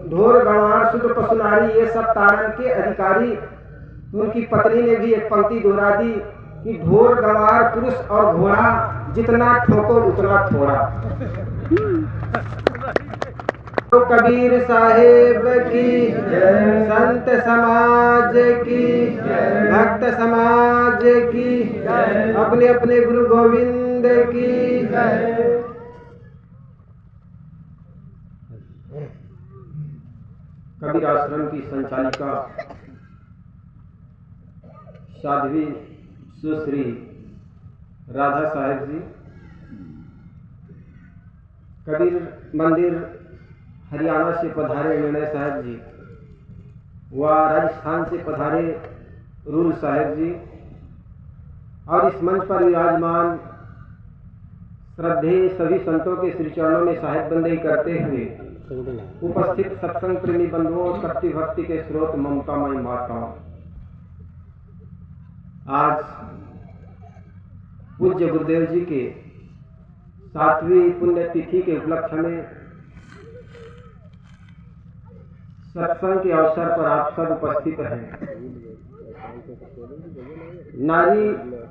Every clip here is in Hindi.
ढोर गंवार शूद्र पशु नारी ये सब ताड़न के अधिकारी। उनकी पत्नी ने भी एक पंक्ति दोहरा दी कि ढोर गंवार पुरुष और घोड़ा, जितना ठोको उतना थोड़ा। तो कबीर साहेब की, संत समाज की, भक्त समाज की, अपने अपने गुरु गोविंद की। कबीर आश्रम की संचालिका साध्वी सुश्री राधा साहेब जी, कबीर मंदिर हरियाणा से पधारे विनय साहेब जी, व राजस्थान से पधारे रूल साहेब जी, और इस मंच पर विराजमान श्रद्धेय सभी संतों के श्री चरणों में साहेब बंदगी करते हुए उपस्थित सत्संग प्रेमी बंधुओं, शक्ति भक्ति के स्रोत, ममतामयी माताओं, आज पूज्य गुरुदेव जी के 7वीं पुण्यतिथि के उपलक्ष्य में सत्संग के अवसर पर आप सब उपस्थित हैं। नारी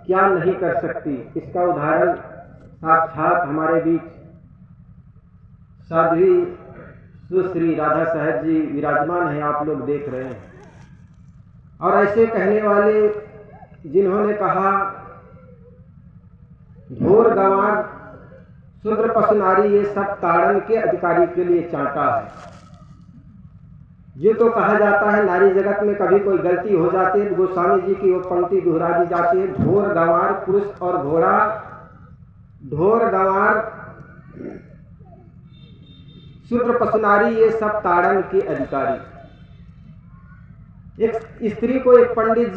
क्या नहीं कर सकती, इसका उदाहरण साक्षात हमारे बीच साध्वी सुश्री राधा साहेब जी विराजमान है, आप लोग देख रहे हैं। और ऐसे कहने वाले जिन्होंने कहा ढोर गंवार शूद्र पशु नारी ये सब ताड़न के अधिकारी के लिए चांटा है। ये तो कहा जाता है नारी जगत में कभी कोई गलती हो जाती है, गोस्वामी जी की वो पंक्ति दोहरा दी जाती है, ढोर गंवार पुरुष और घोड़ा, ढोर गंवार शूद्र पशु नारी ये सब ताड़न के अधिकारी। एक स्त्री को एक पंडित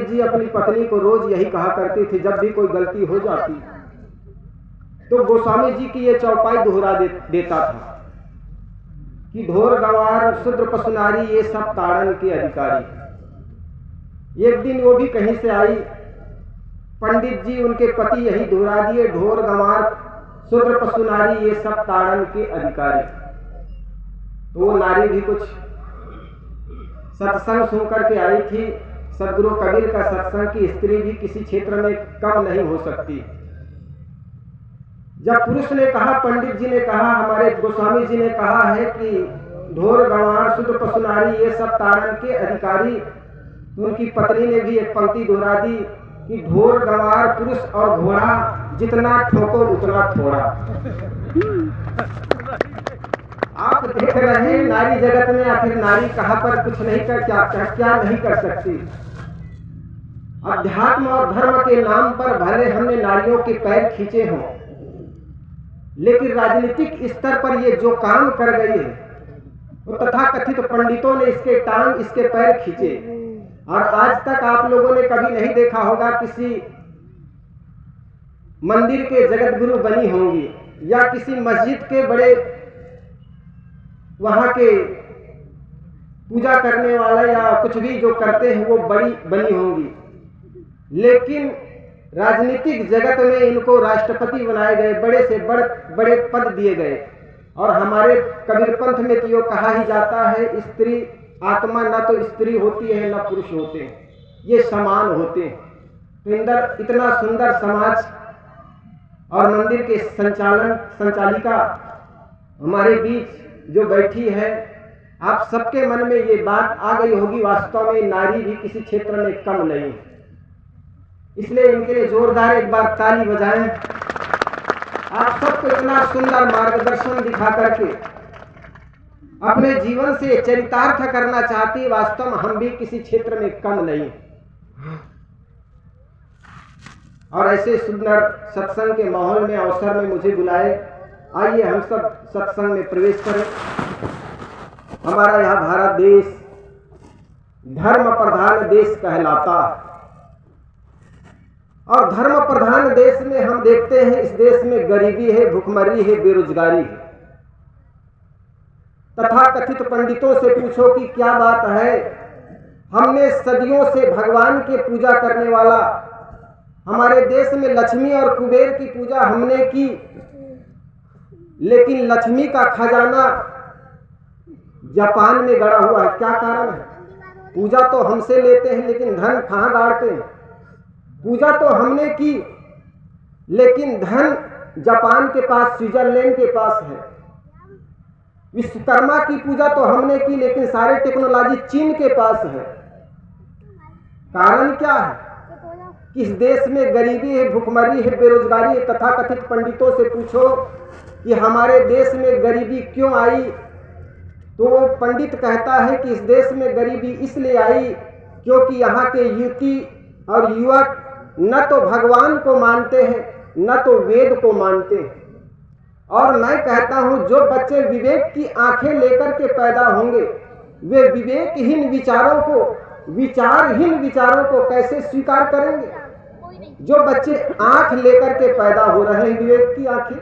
जी अपनी पत्नी को रोज यही कहा करती थी, जब भी कोई गलती हो जाती तो गोस्वामी जी की ये चौपाई दोहरा देता था कि ढोर गंवार शूद्र पशु नारी ये सब ताड़न के अधिकारी। एक दिन वो भी कहीं से आई, पंडित जी उनके पति यही दोहरा दिए, ढोर गंवार शूद्र पशु नारी ये सब ताड़न के अधिकारी। तो वो नारी भी कुछ सत्संग सुन करके आई थी। सदगुरु कबीर का सत्संग की स्त्री भी किसी क्षेत्र में कम नहीं हो सकती। जब पुरुष ने कहा, पंडित जी ने कहा, हमारे गोस्वामी जी ने कहा है कि ढोर गंवार शूद्र पशु नारी ये सब ताड़न के अधिकारी, उनकी पत्नी ने भी एक पंक्ति दोहरा दी कि ढोर गंवार पुरुष और घोड़ा, जितना ठोको उतना थोड़ा। आप देख रहे हैं नारी जगत में आखिर नारी कहां पर कुछ नहीं कर क्या नहीं कर सकती। अध्यात्म और धर्म के नाम पर भले हमने नारियों के पैर खींचे हों, लेकिन राजनीतिक स्तर पर ये जो काम कर गई है वो तथाकथित पंडितों ने इसके टांग इसके पैर खींचे। और आज तक आप लोगों ने कभी नहीं देखा होगा किसी मंदिर के जगत गुरु बनी होंगी या किसी मस्जिद के बड़े वहां के पूजा करने वाला या कुछ भी जो करते हैं वो बड़ी बनी होंगी, लेकिन राजनीतिक जगत में इनको राष्ट्रपति बनाए गए, बड़े से बड़े पद दिए गए। और हमारे कबीर पंथ में तो यो कहा ही जाता है, स्त्री आत्मा न तो स्त्री होती है न पुरुष होते हैं, ये समान होते हैं। तो इंदर इतना सुंदर समाज और मंदिर के संचालिका हमारे बीच जो बैठी है, आप सबके मन में ये बात आ गई होगी, वास्तव में नारी भी किसी क्षेत्र में कम नहीं है। इसलिए इनके लिए जोरदार एक बार ताली बजाएं। आप सबको इतना सुंदर मार्गदर्शन दिखा करके अपने जीवन से चरितार्थ करना चाहती, वास्तव में हम भी किसी क्षेत्र में कम नहीं। और ऐसे सुंदर सत्संग के माहौल में अवसर में मुझे बुलाए, आइए हम सब सत्संग में प्रवेश करें। हमारा यह भारत देश धर्म प्रधान देश कहलाता है, और धर्म प्रधान देश में हम देखते हैं इस देश में गरीबी है, भुखमरी है, बेरोजगारी है। तथाकथित पंडितों से पूछो कि क्या बात है, हमने सदियों से भगवान की पूजा करने वाला, हमारे देश में लक्ष्मी और कुबेर की पूजा हमने की, लेकिन लक्ष्मी का खजाना जापान में गड़ा हुआ है। क्या कारण है? पूजा तो हमसे लेते हैं लेकिन धन कहाँ गाड़ते हैं। पूजा तो हमने की लेकिन धन जापान के पास, स्विट्जरलैंड के पास है। विश्वकर्मा की पूजा तो हमने की लेकिन सारे टेक्नोलॉजी चीन के पास है। कारण क्या है? किस देश में गरीबी है, भुखमरी है, बेरोजगारी है। तथाकथित पंडितों से पूछो कि हमारे देश में गरीबी क्यों आई, तो वो पंडित कहता है कि इस देश में गरीबी इसलिए आई क्योंकि यहाँ के युवती और युवक न तो भगवान को मानते हैं न तो वेद को मानते हैं। और मैं कहता हूँ जो बच्चे विवेक की आंखें लेकर के पैदा होंगे वे विवेकहीन विचारहीन विचारों को कैसे स्वीकार करेंगे। जो बच्चे आंख लेकर के पैदा हो रहे हैं, विवेक की आंखें,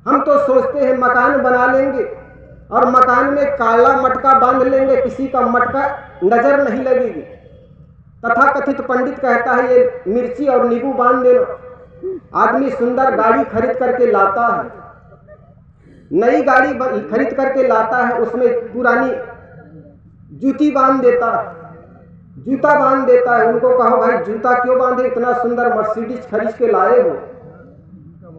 हम तो सोचते हैं मकान बना लेंगे और मकान में काला मटका बांध लेंगे, किसी का मटका नजर नहीं लगेगी। तथाकथित पंडित कहता है ये मिर्ची और नींबू बांध देना। आदमी सुंदर गाड़ी खरीद करके लाता है, नई गाड़ी खरीद करके लाता है, उसमें पुरानी जूती बांध देता है, जूता बांध देता है। उनको कहो भाई जूता क्यों बांधे, इतना सुंदर मर्सिडीज खरीद के लाए हो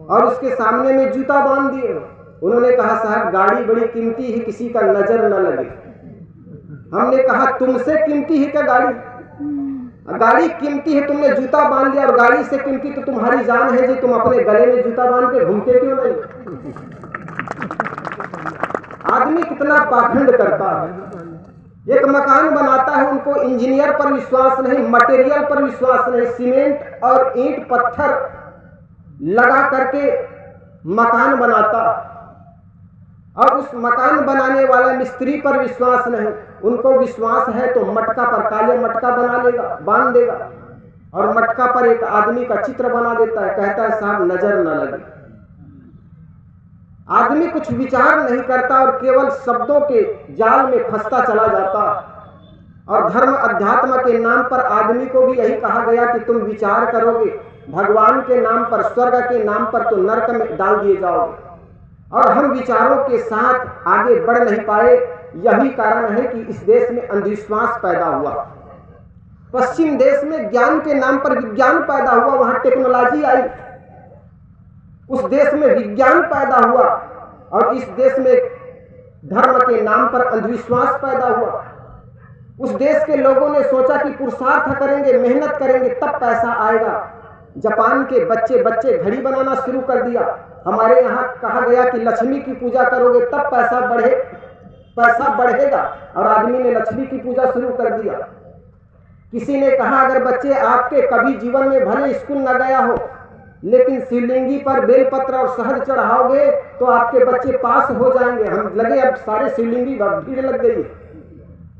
और उसके सामने में जूता बांध दिए। उन्होंने कहा साहब गाड़ी बड़ी कीमती है, किसी का नजर न लगे। हमने कहा तुमसे कीमती है क्या गाड़ी? गाड़ी कीमती है, तुमने जूता बांध लिया, और गाड़ी से कीमती तो तुम्हारी जान है जी, तुम अपने गले में जूता बांध के घूमते क्यों नहीं? आदमी कितना पाखंड करता है। एक मकान बनाता है, उनको इंजीनियर पर विश्वास नहीं, मटेरियल पर विश्वास नहीं, सीमेंट और ईंट पत्थर लगा करके मकान बनाता, और उस मकान बनाने वाला मिस्त्री पर विश्वास नहीं। उनको विश्वास है तो मटका पर काले मटका बना लेगा, बांध देगा, और मटका पर एक आदमी का चित्र बना देता है, कहता है साहब नजर न लगे। आदमी कुछ विचार नहीं करता और केवल शब्दों के जाल में फंसता चला जाता। और धर्म अध्यात्म के नाम पर आदमी को भी यही कहा गया कि तुम विचार करोगे, भगवान के नाम पर, स्वर्ग के नाम पर तो नरक में डाल दिए जाओगे। और हम विचारों के साथ आगे बढ़ नहीं पाए। यही कारण है कि इस देश में अंधविश्वास पैदा हुआ। पश्चिम देश में ज्ञान के नाम पर विज्ञान पैदा हुआ, वहां टेक्नोलॉजी आई। उस देश में विज्ञान पैदा हुआ और इस देश में धर्म के नाम पर अंधविश्वास पैदा हुआ। उस देश के लोगों ने सोचा कि पुरुषार्थ करेंगे, मेहनत करेंगे तब पैसा आएगा। जापान के बच्चे घड़ी बनाना शुरू कर दिया। हमारे यहाँ कहा गया कि लक्ष्मी की पूजा करोगे तब पैसा बढ़ेगा, और आदमी ने लक्ष्मी की पूजा शुरू कर दिया। किसी ने कहा अगर बच्चे आपके कभी जीवन में भले स्कूल न गया हो लेकिन शिवलिंगी पर बेलपत्र और शहद चढ़ाओगे तो आपके बच्चे पास हो जाएंगे। हम लगे अब सारे शिवलिंगी भीड़ लग गई।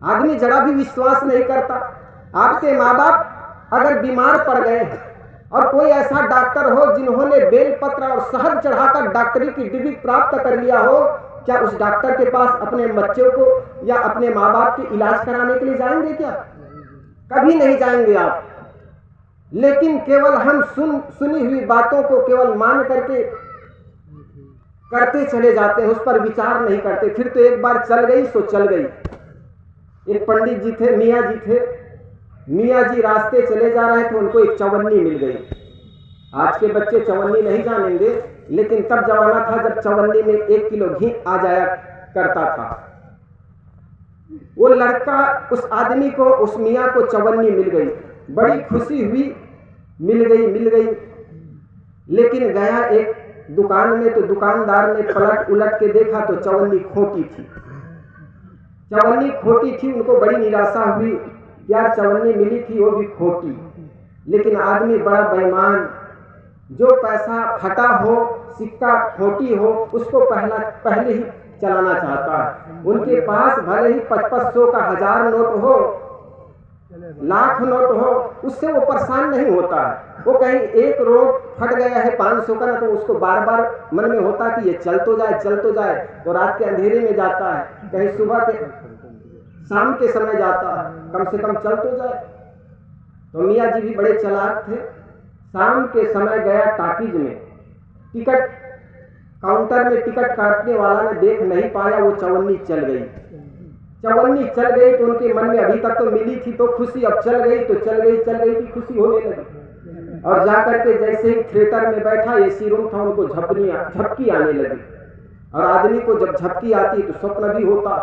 आदमी जरा भी विश्वास नहीं करता। आपके माँ बाप अगर बीमार पड़ गए हैं और कोई ऐसा डॉक्टर हो जिन्होंने बेलपत्र और शहद चढ़ाकर डॉक्टरी की डिग्री प्राप्त कर लिया हो, क्या उस डॉक्टर के पास अपने बच्चों को या अपने माँ बाप के इलाज कराने के लिए जाएंगे क्या? कभी नहीं जाएंगे आप। लेकिन केवल हम सुनी हुई बातों को केवल मान करके करते चले जाते हैं, उस पर विचार नहीं करते। फिर तो एक बार चल गई सो चल गई। एक पंडित जी थे, मियाँ जी रास्ते चले जा रहे थे, उनको एक चवन्नी मिल गई। आज के बच्चे चवन्नी नहीं जानेंगे, लेकिन तब जमाना था जब चवन्नी में 1 किलो घी आ जाया करता था। वो लड़का, उस आदमी को, उस मियाँ को चवन्नी मिल गई, बड़ी खुशी हुई, मिल गई। लेकिन गया एक दुकान में तो दुकानदार ने पलट उलट के देखा तो चवन्नी खोटी थी। उनको बड़ी निराशा हुई, यार चवन्नी मिली थी वो भी खोटी। लेकिन आदमी बड़ा बेईमान, जो पैसा फटा हो, सिक्का खोटी हो, उसको पहले ही चलाना चाहता है। उनके पास भले ही 500 का 1000 नोट हो, लाख नोट हो, उससे वो परेशान नहीं होता है। वो कहीं एक नोट फट गया है 500 का ना, तो उसको बार बार मन में होता कि ये चल तो जाए। तो रात के अंधेरे में जाता है, कहीं सुबह के शाम के समय जाता है, कम से कम चल तो जाए। तो मियाँ जी भी बड़े चालाक थे। शाम के समय गया टाकीज में, टिकट काउंटर में टिकट काटने वाला ने देख नहीं पाया, वो चवन्नी चल गई। चवन्नी चल गई तो उनके मन में अभी तक तो मिली थी तो खुशी, अब चल गई तो चल गई की खुशी होने लगी। और जाकर के जैसे ही थिएटर में बैठा, एसी रूम था, उनको झपकी आने लगी। और आदमी को जब झपकी आती तो स्वप्न भी होता।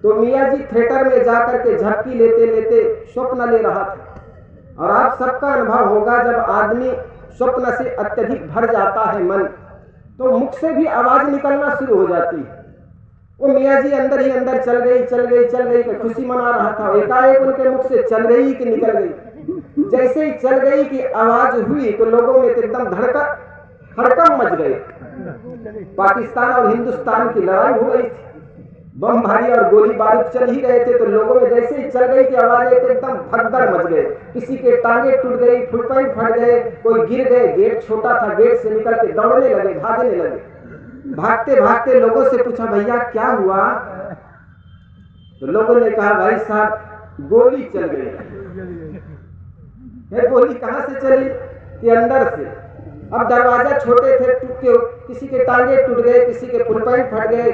तो मियाँ जी थिएटर में जाकर के झपकी लेते लेते स्वप्न ले रहा था। और आप सबका अनुभव होगा, जब आदमी स्वप्न से अत्यधिक भर जाता है मन, तो मुख से भी आवाज निकलना शुरू हो जाती है। वो मियाँ जी अंदर ही अंदर चल गई कि खुशी मना रहा था, एकाएक उनके मुख से चल गई कि निकल गई। जैसे ही चल गई की आवाज हुई तो लोगों में एकदम हड़कंप मच गए। पाकिस्तान और हिंदुस्तान की लड़ाई हो गई थी, बम भारी और गोली बारूद चल ही रहे थे। तो लोगों में जैसे ही चल गई की आवाज एकदम भगदड़ मच गए। किसी के टांगे टूट गई, फुटपैंट फट गए, कोई गिर गए। गेट छोटा था, गेट से निकल के दौड़ने लगे, भागने लगे। भागते भागते लोगों से पूछा, भैया क्या हुआ? तो लोगों ने कहा, भाई साहब गोली चल गई। गोली कहां से चली? कि अंदर से। अब दरवाजा छोटे थे, किसी के टांगे टूट गए, किसी के फुटपैंट फट गए।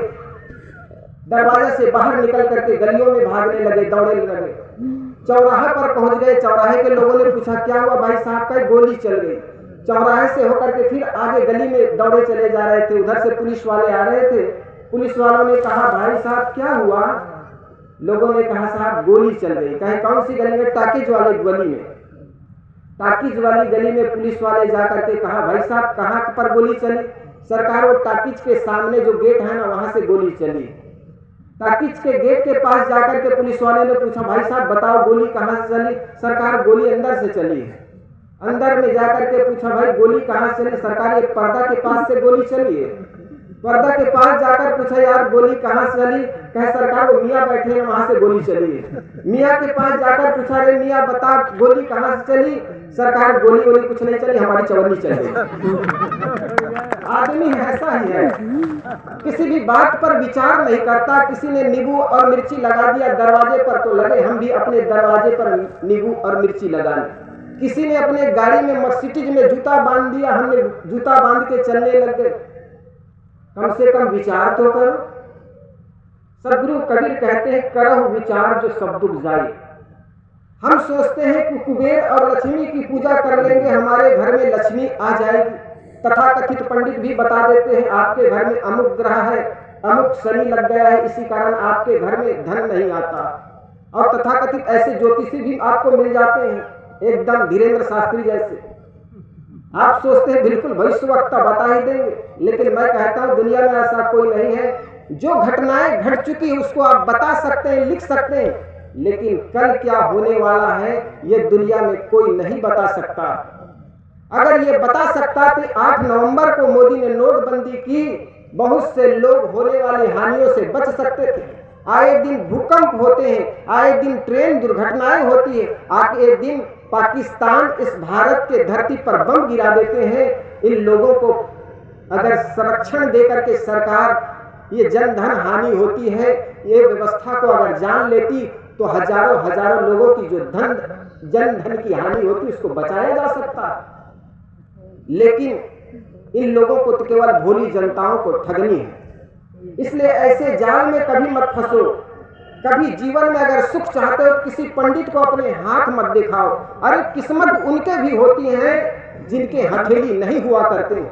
दरवाजा से बाहर निकल करके गलियों में भागने लगे, दौड़ने लगे। चौराहे पर पहुंच गए। चौराहे के लोगों ने पूछा, क्या हुआ भाई साहब? का गोली चल गई। चौराहे से होकर के फिर आगे गली में दौड़े चले जा रहे थे। उधर से पुलिस वाले आ रहे थे। पुलिस वालों ने कहा, भाई साहब क्या हुआ? लोगों ने कहा, साहब गोली चल गई। कहे कौन सी गली में? टाकिज वाली गली में। टाकिज वाली गली में पुलिस वाले जाकर के कहा, भाई साहब कहाँ पर गोली चली? सरकार वो टाकिज के सामने जो गेट है ना, वहां से गोली चली। टाकिज के गेट के पास जाकर के पुलिस वाले ने पूछा, भाई साहब बताओ गोली कहाँ से चली? सरकार गोली अंदर से चली है। अंदर में जाकर के पूछा, भाई गोली कहाँ से चली? सरकार ये पर्दा के पास से गोली चली है। पर्दा के पास जाकर पूछा, यार गोली कहाँ से चली? कहे सरकार वो मियाँ बैठे हैं, वहां से गोली चली है। मियाँ के पास जाकर पूछा, रे मियाँ बता गोली कहाँ से चली? सरकार गोली कुछ नहीं चली, हमारी चवन्नी चल गई। आदमी ऐसा ही है, किसी भी बात पर विचार नहीं करता। किसी ने नींबू और मिर्ची लगा दिया दरवाजे पर, तो लगे हम भी अपने दरवाजे पर नींबू और मिर्ची लगाने। किसी ने अपने गाड़ी में मर्सिडीज में जूता बांध दिया, हमने जूता बांध के चलने लग गए। कम से कम विचार तो करो। सदगुरु कबीर कहते हैं, करहु विचार जो सब दुख जाए। हम सोचते हैं कि कुबेर और लक्ष्मी की पूजा कर लेंगे, हमारे घर में लक्ष्मी आ जाएगी। तथाकथित पंडित भी बता देते हैं, आपके घर में अमुक ग्रह है, अमुक शनि लग गया है, इसी कारण आपके घर में धन नहीं आता। और तथाकथित ऐसे ज्योतिषी भी आपको मिल जाते हैं, एकदम धीरेन्द्र शास्त्री जैसे। आप सोचते हैं बिल्कुल भविष्यवक्ता बता ही देंगे, लेकिन मैं कहता हूं दुनिया में ऐसा कोई नहीं है। जो घटनाएं घट चुकी उसको आप बता सकते हैं, लिख सकते हैं, लेकिन कल क्या होने वाला है ये दुनिया में कोई नहीं बता सकता। अगर ये बता सकता तो 8 नवंबर को मोदी ने नोटबंदी की, बहुत से लोग होने वाली हानियों से बच सकते थे। आए दिन भूकंप होते हैं, आए दिन ट्रेन दुर्घटनाएं होती है, आए दिन पाकिस्तान इस भारत के धरती पर बम गिरा देते हैं। इन लोगों को अगर संरक्षण देकर के सरकार ये जनधन हानि होती है, ये व्यवस्था को अगर जान लेती तो हजारों लोगों की जो जनधन की हानि होती उसको बचाया जा सकता है। लेकिन इन लोगों को तो केवल भोली जनताओं को ठगनी है। इसलिए ऐसे जाल में कभी मत फंसो। कभी जीवन में अगर सुख चाहते हो किसी पंडित को अपने हाथ मत दिखाओ। अरे किस्मत उनके भी होती है जिनके हथेली नहीं हुआ करते।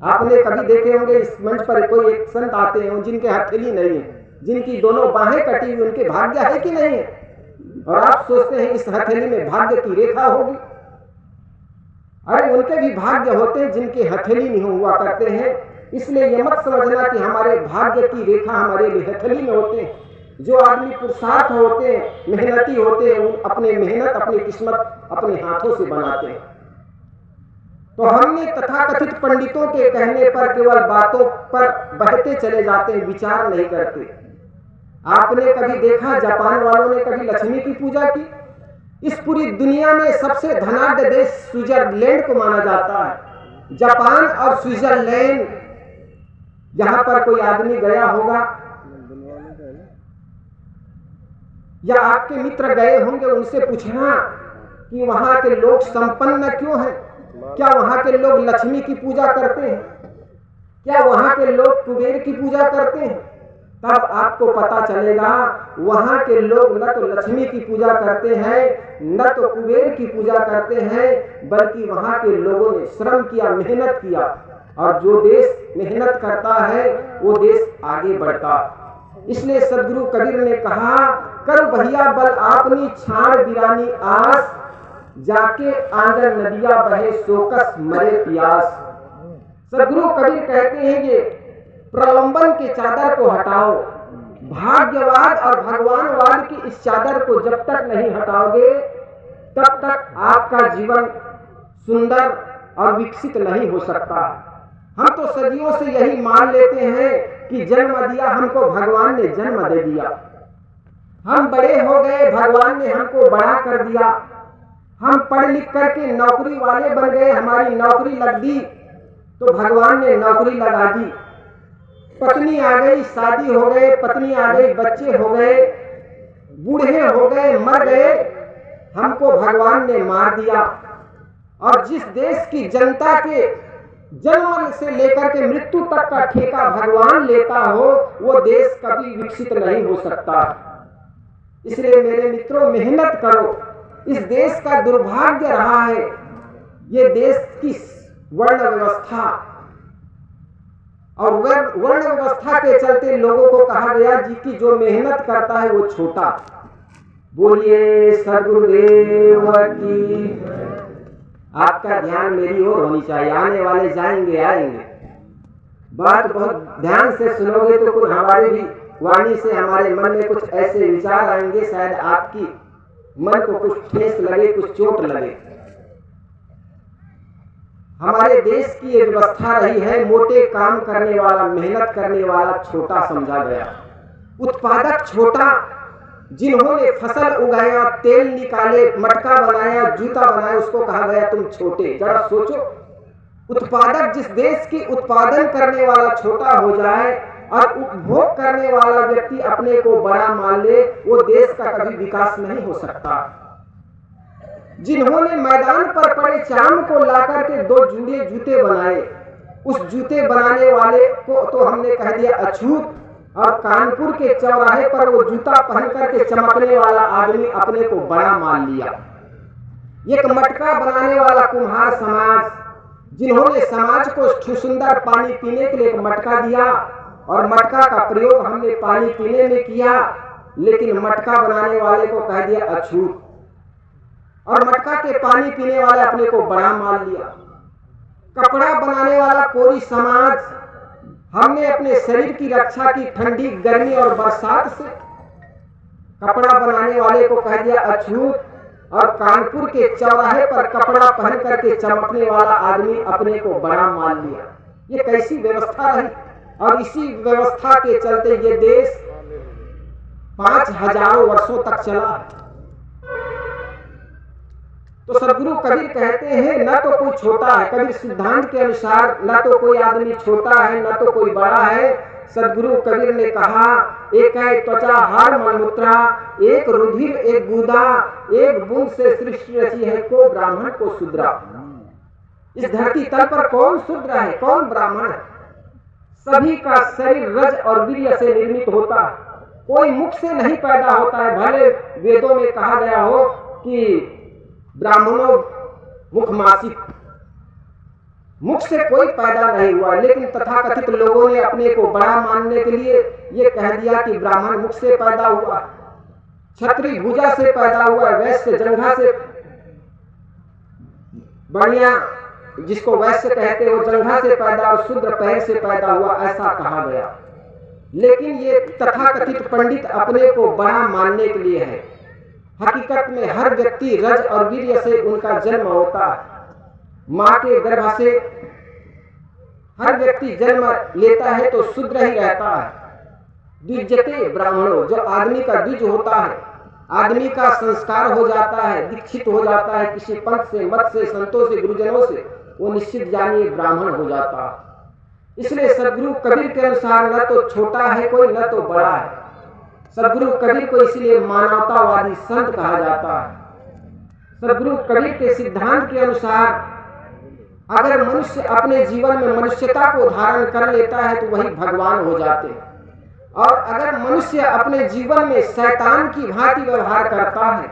आपने कभी देखे होंगे इस मंच पर कोई एक संत आते हैं जिनके हथेली नहीं है, जिनकी दोनों बाहें कटी हुई, उनके भाग्य है कि नहीं है? और आप सोचते हैं इस हथेली में भाग्य की रेखा होगी। अरे उनके भी भाग्य होते हैं जिनके हथेली नहीं हुआ करते हैं। इसलिए ये मत समझना कि हमारे भाग्य की रेखा हमारे लिए हथेली में होते हैं। जो आदमी पुरुषार्थ होते हैं, मेहनती होते हैं, वो अपने मेहनत अपनी किस्मत अपने हाथों से बनाते हैं। तो हमने तथाकथित पंडितों के कहने पर केवल बातों पर बहते चले जाते हैं, विचार नहीं करते। आपने कभी देखा जापान वालों ने कभी लक्ष्मी की पूजा की? इस पूरी दुनिया में सबसे धनाढ्य देश स्विट्जरलैंड को माना जाता है। जापान और स्विट्जरलैंड, यहां पर कोई आदमी गया होगा या आपके मित्र गए होंगे, उनसे पूछना कि वहां के लोग संपन्न क्यों हैं? क्या वहां के लोग लक्ष्मी की पूजा करते हैं? क्या वहां के लोग कुबेर की पूजा करते हैं? तब आपको पता चलेगा वहां के लोग न तो लक्ष्मी की पूजा करते हैं, न तो कुबेर की पूजा करते हैं, बल्कि वहां के लोगों ने श्रम किया, मेहनत किया। और जो देश मेहनत करता है वो देश आगे बढ़ता। इसलिए सदगुरु कबीर ने कहा, कर भैया बल आपनी छाड़ बिरानी आस, जाके आंगन नदिया बहे सोकस मरे प्यास। सदगुरु कबीर कहते हैं कि प्रलंबन के चादर को हटाओ, भाग्यवाद और भगवानवाद की इस चादर को जब तक नहीं हटाओगे तब तक आपका जीवन सुंदर और विकसित नहीं हो सकता। हम तो सदियों से यही मान लेते हैं कि जन्म दिया हमको भगवान ने, जन्म दे दिया, हम बड़े हो गए, भगवान ने हमको बड़ा कर दिया, हम पढ़ लिख करके नौकरी वाले बन गए, हमारी नौकरी लग दी तो भगवान ने नौकरी लगा दी, पत्नी आ गई, शादी हो गए, पत्नी आ गई, बच्चे हो गए, बूढ़े हो गए, मर गए, हमको भगवान ने मार दिया। और जिस देश की जनता के जन्म से लेकर के मृत्यु तक का ठेका भगवान लेता हो वो देश कभी विकसित नहीं हो सकता। इसलिए मेरे मित्रों, मेहनत करो। इस देश का दुर्भाग्य रहा है ये देश की वर्ण व्यवस्था, और वर्ण व्यवस्था के चलते लोगों को कहा गया जी कि जो मेहनत करता है वो छोटा। बोलिए सदगुरुदेव की। आपका ध्यान मेरी ओर होनी चाहिए, आने वाले जाएंगे आएंगे, बात बहुत ध्यान से सुनोगे तो कुछ हमारे भी वाणी से हमारे मन में कुछ ऐसे विचार आएंगे, शायद आपकी मन को कुछ ठेस लगे, कुछ चोट लगे। हमारे देश की ये व्यवस्था रही है, मोटे काम करने वाला, मेहनत करने वाला छोटा समझा गया, उत्पादक छोटा, जिन्होंने फसल उगाया, तेल निकाले, मटका बनाया, जूता बनाया, उसको कहा गया तुम छोटे। जरा सोचो, उत्पादक जिस देश की उत्पादन करने वाला छोटा हो जाए और उपभोग करने वाला व्यक्ति अपने को बड़ा मान ले, वो देश का कभी विकास नहीं हो सकता। जिन्होंने मैदान पर पड़े चाम को लाकर के 2 जुड़े जूते बनाए, उस जूते बनाने वाले को तो हमने कह दिया अछूत, और कानपुर के चौराहे पर वो जूता पहन करके चमकने वाला आदमी अपने को बड़ा मान लिया। एक मटका बनाने वाला कुम्हार समाज, जिन्होंने समाज को सुंदर पानी पीने के लिए एक मटका दिया, और मटका का प्रयोग हमने पानी पीने में किया, लेकिन मटका बनाने वाले को कह दिया अछूत, और मटका के पानी पीने वाले अपने को बड़ा मान लिया। कपड़ा बनाने वाला कोई समाज, हमने अपने शरीर की रक्षा की ठंडी, गर्मी और बरसात से, कपड़ा बनाने वाले को कह दिया अछूत, और कानपुर के चौराहे पर कपड़ा पहन करके चमकने वाला आदमी अपने को बड़ा मान लिया। ये कैसी व्यवस्था रही, और इसी व्यवस्था के चलते ये देश 5000 वर्षों तक चला। तो सदगुरु कबीर कहते हैं न तो कोई छोटा है, कबीर सिद्धांत के अनुसार न तो कोई आदमी छोटा है न तो कोई बड़ा है। सदगुरु कबीर ने कहा, एक है त्वचा हार मलमूत्रा, एक रुधिर एक गुदा, एक बूंद से सृष्टि रची है, को ब्राह्मण को शूद्रा। इस धरती तल पर कौन शूद्र है, कौन ब्राह्मण है? सभी का शरीर रज और वीर्य से निर्मित होता है, कोई मुख से नहीं पैदा होता है। भले वेदों में कहा गया हो कि ब्राह्मणों मुखमासिक, मुख से कोई पैदा नहीं हुआ, लेकिन तथाकथित लोगों ने अपने को बड़ा मानने के लिए ये कह दिया कि ब्राह्मण मुख से पैदा हुआ, क्षत्रिय भुजा से पैदा हुआ, वैश्य जंघा से, बढ़िया जिसको वैश्य कहते हो जंघा से पैदा, और शूद्र पैर से पैदा हुआ, ऐसा कहा गया। लेकिन ये तथाकथित पंडित अपने को बड़ा मानने के लिए है। हकीकत में हर व्यक्ति रज और वीर्य से उनका जन्म होता है, माँ के गर्भ से हर व्यक्ति जन्म लेता है तो शूद्र ही रहता है। द्विजते ब्राह्मणों, जो आदमी का द्विज होता है, आदमी का संस्कार हो जाता है, दीक्षित हो जाता है किसी पंथ से, मत से, संतों से, गुरुजनों से, वो निश्चित जानिए ब्राह्मण हो जाता है। इसलिए सदगुरु कबीर के अनुसार न तो छोटा है कोई, न तो बड़ा है। सदगुरु कबीर को इसलिए मानवतावादी संत कहा जाता है। सदगुरु कबीर के सिद्धांत के अनुसार अगर मनुष्य अपने जीवन में मनुष्यता को धारण कर लेता है तो वही भगवान हो जाते हैं। और अगर मनुष्य अपने जीवन में शैतान की भांति व्यवहार करता है,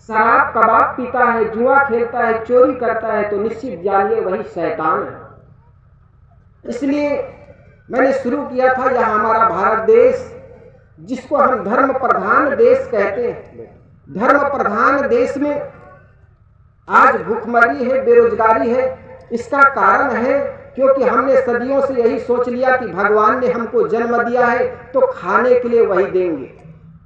शराब कबाब पीता है, जुआ खेलता है, चोरी करता है, तो निश्चित जानिए वही शैतान है। इसलिए मैंने शुरू किया था, यह हमारा भारत देश जिसको हम धर्म प्रधान देश कहते हैं, धर्म प्रधान देश में आज भूखमरी है, बेरोजगारी है। इसका कारण है क्योंकि हमने सदियों से यही सोच लिया कि भगवान ने हमको जन्म दिया है तो खाने के लिए वही देंगे,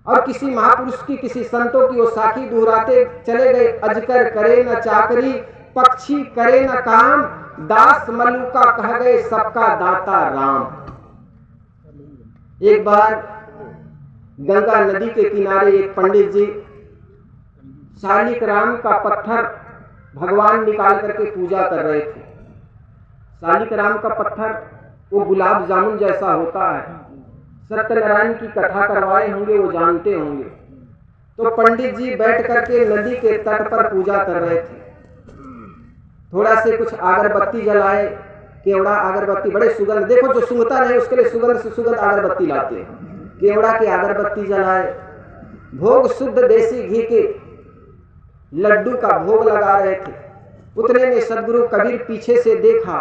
और किसी महापुरुष की, किसी संतों की वो साखी दोहराते चले गए, अजकर करे न चाकरी, पक्षी करे न काम, दास मलुका कह गए सबका दाता राम। एक बार गंगा नदी के किनारे एक पंडित जी शालिक राम का पत्थर भगवान निकाल करके पूजा कर रहे थे। शालिक राम का पत्थर वो गुलाब जामुन जैसा होता है, सत्यनारायण की कथा करवाए होंगे, वो जानते होंगे। तो पंडित जी बैठ करके नदी के तट पर पूजा कर रहे थे। थोड़ा से कुछ अगरबत्ती जलाए, केवड़ा अगरबत्ती, बड़े सुगंध, देखो जो सूंघता नहीं उसके लिए सुगंध से सुगंध अगरबत्ती लाते हैं। केवड़ा की अगरबत्ती जलाए, भोग शुद्ध देसी घी के लड्डू का भोग लगा रहे थे। उतने में सदगुरु कबीर पीछे से देखा,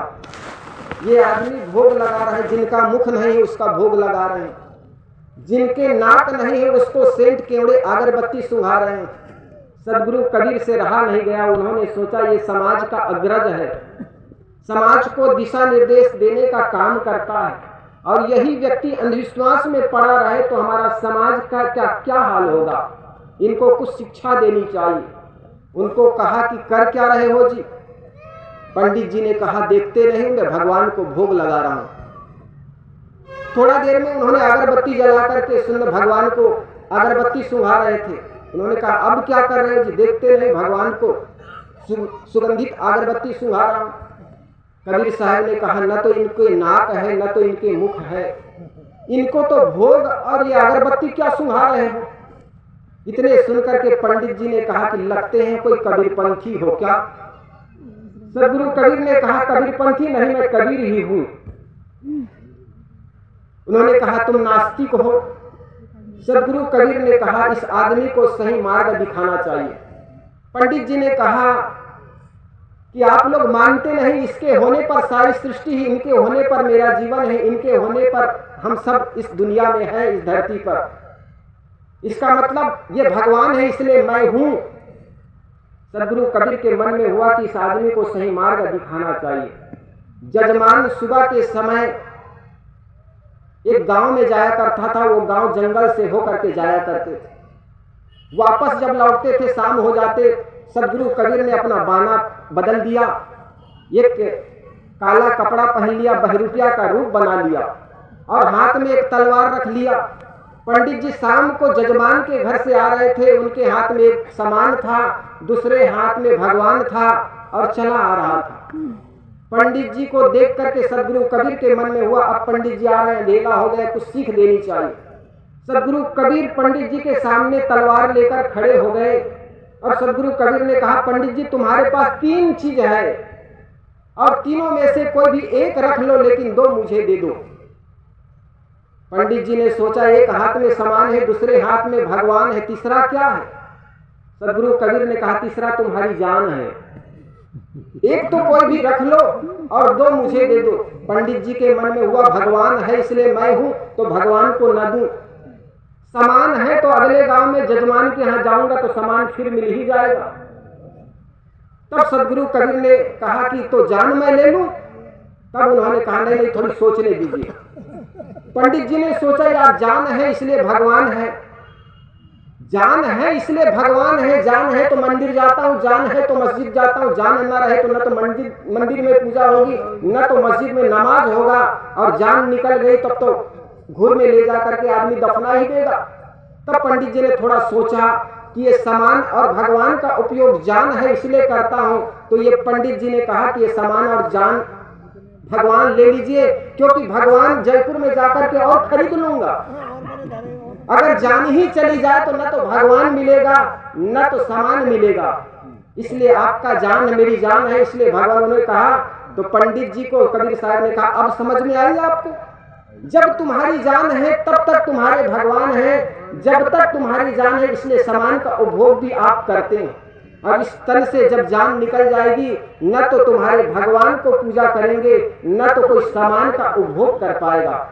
ये आदमी भोग लगा रहा है, जिनका मुख नहीं है उसका भोग लगा रहे हैं, जिनके नाक नहीं है उसको सेंट केवड़े अगरबत्ती सुंघा रहे हैं। सदगुरु कबीर से रहा नहीं गया, उन्होंने सोचा ये समाज का अग्रज है, समाज को दिशा निर्देश देने का काम करता है, और यही व्यक्ति अंधविश्वास में पड़ा रहे तो हमारा समाज का क्या हाल होगा। इनको कुछ शिक्षा देनी चाहिए। उनको कहा कि कर क्या रहे हो जी? पंडित जी ने कहा देखते नहीं, मैं भगवान को भोग लगा रहा हूं। थोड़ा देर में उन्होंने अगरबत्ती जला करके सुंदर भगवान को अगरबत्ती सुंघा रहे थे। उन्होंने कहा अब क्या कर रहे हो जी? देखते नहीं, भगवान को सुगंधित अगरबत्ती सुंघा रहा हूं। कबीर साहब ने कहा न तो इनके नाक है न तो इनके मुख है, इनको तो भोग और ये अगरबत्ती क्या सुंघा रहे हो? इतने सुनकर के पंडित जी ने कहा कि लगते हैं कोई कबीरपंथी हो क्या? सदगुरु कबीर ने कहा कबीरपंथी नहीं, मैं कबीर ही हूं। उन्होंने कहा तुम नास्तिक हो। सदगुरु कबीर ने कहा इस आदमी को सही मार्ग दिखाना चाहिए। पंडित जी ने कहा कि आप लोग मानते नहीं, इसके होने पर सारी सृष्टि ही, इनके होने पर मेरा जीवन है, इनके होने पर हम सब इस दुनिया में हैं, इस धरती पर। इसका मतलब ये भगवान है इसलिए मैं हूं। सदगुरु कबीर के मन में हुआ कि इस आदमी को सही मार्ग दिखाना चाहिए। जजमान सुबह के समय एक गांव में जाया करता था, वो गांव जंगल से होकर के जाया करते थे। वापस जब लौटते थे शाम हो जाते, सदगुरु कबीर ने अपना बाना बदल दिया, एक काला कपड़ा पहन लिया, बहरूपिया का रूप बना लिया और हाथ में एक तलवार रख लिया। पंडित जी शाम को जजमान के घर से आ रहे थे, उनके हाथ में एक सामान था, दूसरे हाथ में भगवान था और चला आ रहा था। पंडित जी को देख करके सदगुरु कबीर के मन में हुआ अब पंडित जी आ रहे हैं, अंधेरा हो गया, कुछ सीख देनी चाहिए। सदगुरु कबीर पंडित जी के सामने तलवार लेकर खड़े हो गए और सदगुरु कबीर ने कहा पंडित जी तुम्हारे पास 3 चीज है और तीनों में से कोई भी एक रख लो, लेकिन 2 मुझे दे दो। पंडित जी ने सोचा एक हाथ में सामान है, दूसरे हाथ में भगवान है, तीसरा क्या है? सदगुरु कबीर ने कहा तीसरा तुम्हारी जान है, एक तो कोई भी रख लो और 2 मुझे दे दो। पंडित जी के मन में हुआ भगवान है इसलिए मैं हूं तो भगवान को न दूं, सामान है तो अगले गांव में जजमान के यहाँ जाऊंगा तो सामान फिर मिल ही जाएगा। तब सदगुरु कबीर ने कहा कि तो जान मैं ले लूं? तब उन्होंने कहा नहीं, थोड़ी सोचने दीजिए। पंडित जी ने सोचा यार जान है इसलिए भगवान है, जान है इसलिए भगवान है, जान है तो मंदिर जाता हूँ, जान है तो मस्जिद जाता हूँ, जान न रहे तो न तो मंदिर में पूजा होगी न तो मस्जिद में नमाज होगा, और जान निकल गई तब तो घूर में ले जा करके आदमी दफना ही देगा। तब पंडित जी ने थोड़ा सोचा कि ये सामान और भगवान का उपयोग जान है इसलिए करता हूँ, तो ये पंडित जी ने कहा कि ये सामान और जान भगवान ले लीजिए, क्योंकि भगवान जयपुर में जाकर के और खरीद लूंगा। अगर जान ही चली जाए तो न तो भगवान मिलेगा न तो सामान मिलेगा, इसलिए आपका जान मेरी जान है, इसलिए भगवान ने कहा। तो पंडित जी को कबीर साहब ने कहा अब समझ में आई आपको? जब तुम्हारी जान है तब तक तुम्हारे भगवान है, जब तक तुम्हारी जान है इसलिए सामान का उपभोग भी आप करते हैं। और इस तन से जब जान निकल जाएगी न तो तुम्हारे भगवान को पूजा करेंगे न तो कोई सामान का उपभोग कर पाएगा।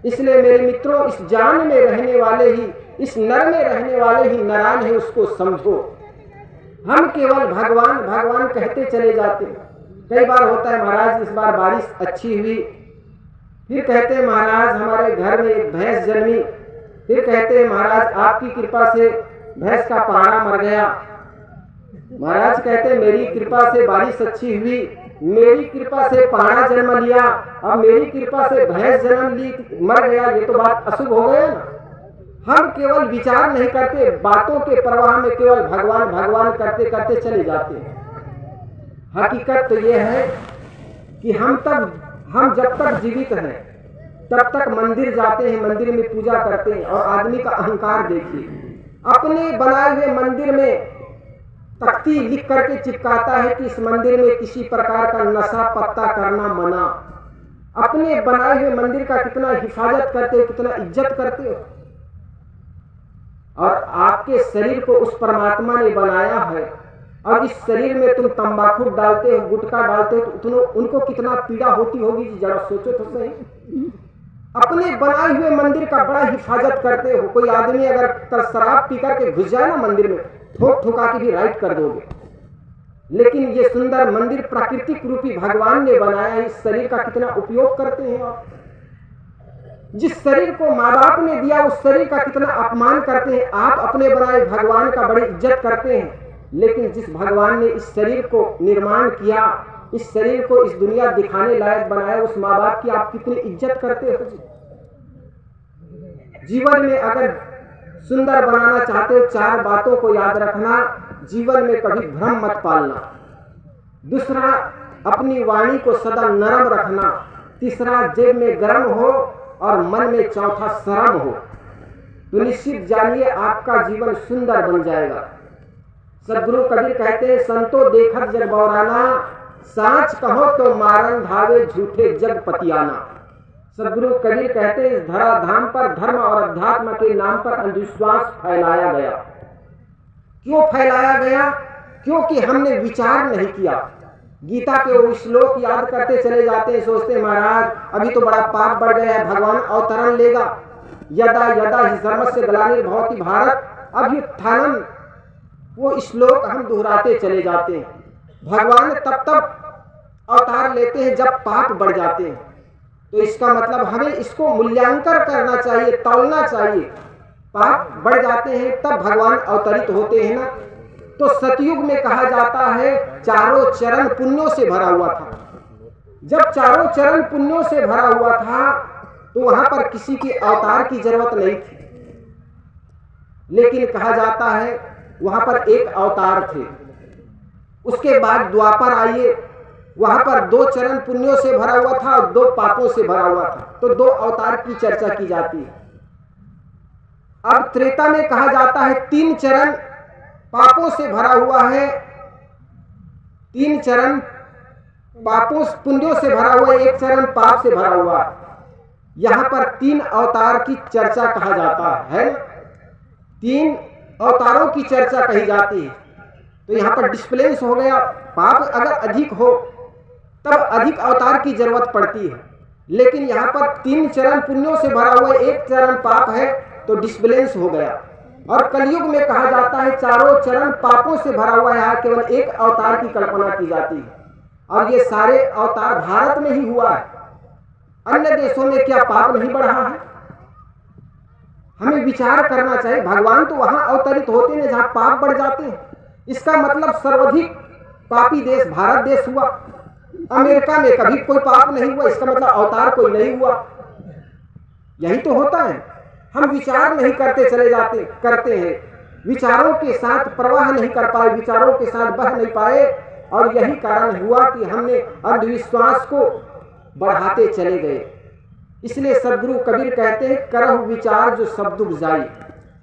इसलिए मेरे मित्रों, इस जान में रहने वाले ही, इस नर में रहने वाले ही नरान है, उसको समझो। हम केवल भगवान भगवान कहते चले जाते हैं। कई बार होता है महाराज इस बार बारिश अच्छी हुई, फिर कहते हैं महाराज हमारे घर में एक भैंस जन्मी, फिर कहते हैं महाराज आपकी कृपा से भैंस का पाड़ा मर गया। महाराज कहते हैं मेरी कृपा से बारिश अच्छी हुई, मेरी कृपा से पाड़ा जन्म लिया, अब मेरी कृपा से भैंस जन्म ली मर गया, ये तो बात अशुभ हो गया ना। हम केवल विचार नहीं करते, बातों के प्रवाह में केवल भगवान भगवान करते करते चले जाते हैं। हकीकत तो ये है कि हम जब तक जीवित हैं तब तक मंदिर जाते हैं, मंदिर में पूजा करते हैं। और आदमी का अहंकार देखिए, अपने बनाए हुए मंदिर में तख्ती लिख करके चिपकाता है कि इस मंदिर में किसी प्रकार का नशा पत्ता करना मना। अपने बनाए हुए मंदिर का कितना हिफाजत करते हो, कितना इज्जत करते हो। और आपके शरीर को उस परमात्मा ने बनाया है, और इस शरीर में तुम तंबाकू डालते हो, गुटखा डालते हो, तो उनको कितना पीड़ा होती होगी, जरा सोचो तो सही। अपने बनाए हुए मंदिर का बड़ा हिफाजत करते हो। कोई आदमी अगर शराब पी करके घुस जाए ना मंदिर में, ठोक ठुका के भी राइट कर दोगे। लेकिन ये सुंदर मंदिर प्राकृतिक रूपी भगवान ने बनाया है, इस शरीर का कितना उपयोग करते हैं आप। जिस शरीर को माँ बाप ने दिया उस शरीर का कितना अपमान करते हैं आप। अपने बनाए भगवान का बड़ी इज्जत करते हैं, लेकिन जिस भगवान ने इस शरीर को निर्माण किया, इस शरीर को इस दुनिया दिखाने लायक बनाया, उस माँ बाप की आप कितनी इज्जत करते हो। जीवन में अगर सुंदर बनाना चाहते हो, 4 बातों को याद रखना। जीवन में कभी भ्रम मत पालना। दूसरा, अपनी वाणी को सदा नरम रखना। तीसरा, जेब में गर्म हो और मन में चौथा शर्म हो, तो निश्चित जानिए आपका जीवन सुंदर बन जाएगा। सदगुरु कबीर कहते हैं, संतो देखत जग बौराना, साच कहो तो मारन धावे झूठे जग पतियाना। सदगुरु कबीर कहते हैं, इस धराधाम पर धर्म और अध्यात्म के नाम पर अंधविश्वास फैलाया गया। क्यों फैलाया गया? क्योंकि हमने विचार नहीं किया। गीता के वो श्लोक याद करते चले जाते हैं, सोचते हैं महाराज अभी तो बड़ा पाप बढ़ गया है, भगवान अवतरण लेगा। यदा यदा हि धर्मस्य ग्लानिर्भवति भारत अभ्युत्थानम्, वो श्लोक हम दोहराते चले जाते हैं। भगवान तब अवतार लेते हैं जब पाप बढ़ जाते हैं। तो इसका मतलब हमें इसको मूल्यांकन करना चाहिए, तौलना चाहिए। पाप बढ़ जाते हैं तब भगवान अवतरित होते हैं ना। तो सतयुग में कहा जाता है चारों चरण पुण्यों से भरा हुआ था। जब चारों चरण पुण्यों से भरा हुआ था तो वहां पर किसी के अवतार की जरूरत नहीं थी। लेकिन कहा जाता है वहां पर एक अवतार थे। उसके बाद द्वापर आइए, वहां पर 2 चरण पुण्यों से भरा हुआ था और 2 पापों से भरा हुआ था। तो 2 अवतार की चर्चा की जाती है। अब त्रेता में कहा जाता है 3 चरण पापों से भरा हुआ है, 3 चरण पापों पुण्यों से भरा हुआ है, 1 चरण पाप से भरा हुआ है। यहां पर 3 अवतार की चर्चा कहा जाता है। 3 अवतारों की चर्चा कही जाती है। तो यहां पर डिस्प्लेस हो गया। पाप अगर अधिक हो तब अधिक अवतार की जरूरत पड़ती है, लेकिन यहाँ पर 3 चरण पुण्यों से भरा हुआ 1 चरण पाप है, तो डिस्बैलेंस हो गया। और कलयुग में कहा जाता है चारों चरण पापों से भरा हुआ है, केवल एक अवतार की कल्पना की जाती है। और ये सारे अवतार भारत में ही हुआ है, अन्य देशों में क्या पाप नहीं बढ़ा है? हमें विचार करना चाहिए। भगवान तो वहां अवतरित होते हैं जहां पाप बढ़ जाते हैं। इसका मतलब सर्वाधिक पापी देश भारत देश हुआ। अमेरिका में कभी कोई पाप नहीं हुआ, इसका मतलब अवतार कोई नहीं हुआ। यही तो होता है, हम विचार नहीं करते चले करते हैं, विचारों के साथ प्रवाह नहीं कर पाए, विचारों के साथ बह नहीं पाए, और यही कारण हुआ कि हमने अंधविश्वास को बढ़ाते चले गए। इसलिए सदगुरु कबीर कहते हैं, करहु विचार जो सब दुख जाए।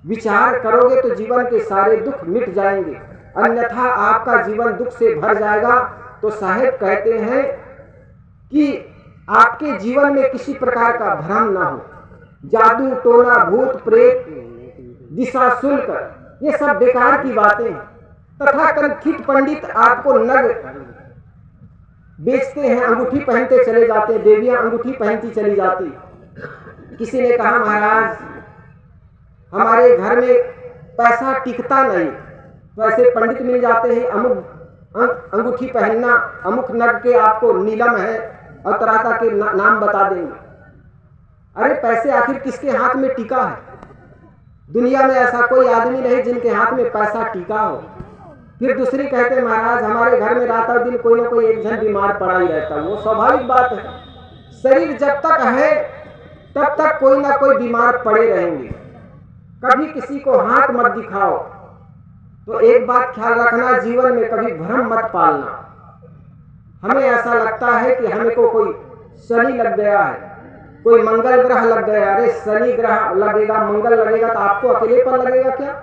विचार करोगे तो जीवन के सारे दुख मिट जाएंगे, अन्यथा आपका जीवन दुख से भर जाएगा। तो साहेब कहते हैं कि आपके जीवन में किसी प्रकार का भ्रम ना हो। जादू टोना भूत प्रेत दिशा शुल्क ये सब बेकार की बातें हैं। तथा कथित पंडित आपको नग बेचते हैं, अंगूठी पहनते चले जाते हैं, देवियां अंगूठी पहनती चली जाती। किसी ने कहा महाराज हमारे घर में पैसा टिकता नहीं, तो ऐसे पंडित मिल जाते हैं, अमुक अंगूठी पहनना, अमुक नग के आपको नीलम है और तरह तरह के नाम बता देंगे। अरे पैसे आखिर किसके हाथ में टिका है? दुनिया में ऐसा कोई आदमी नहीं जिनके हाथ में पैसा टिका हो। फिर दूसरी कहते महाराज हमारे घर में रात और दिन कोई ना कोई एक जन बीमार पड़ा ही रहता। वो स्वाभाविक बात है, शरीर जब तक है तब तक कोई ना कोई बीमार पड़े रहेंगे। कभी किसी को हाथ मत दिखाओ। तो एक बात ख्याल रखना, जीवन में कभी भ्रम मत पालना। हमें ऐसा लगता है कि हमें को कोई शनि लग गया है, कोई मंगल ग्रह लग गया। अरे शनि ग्रह लगेगा, मंगल लगेगा तो आपको अकेले पर लगेगा क्या?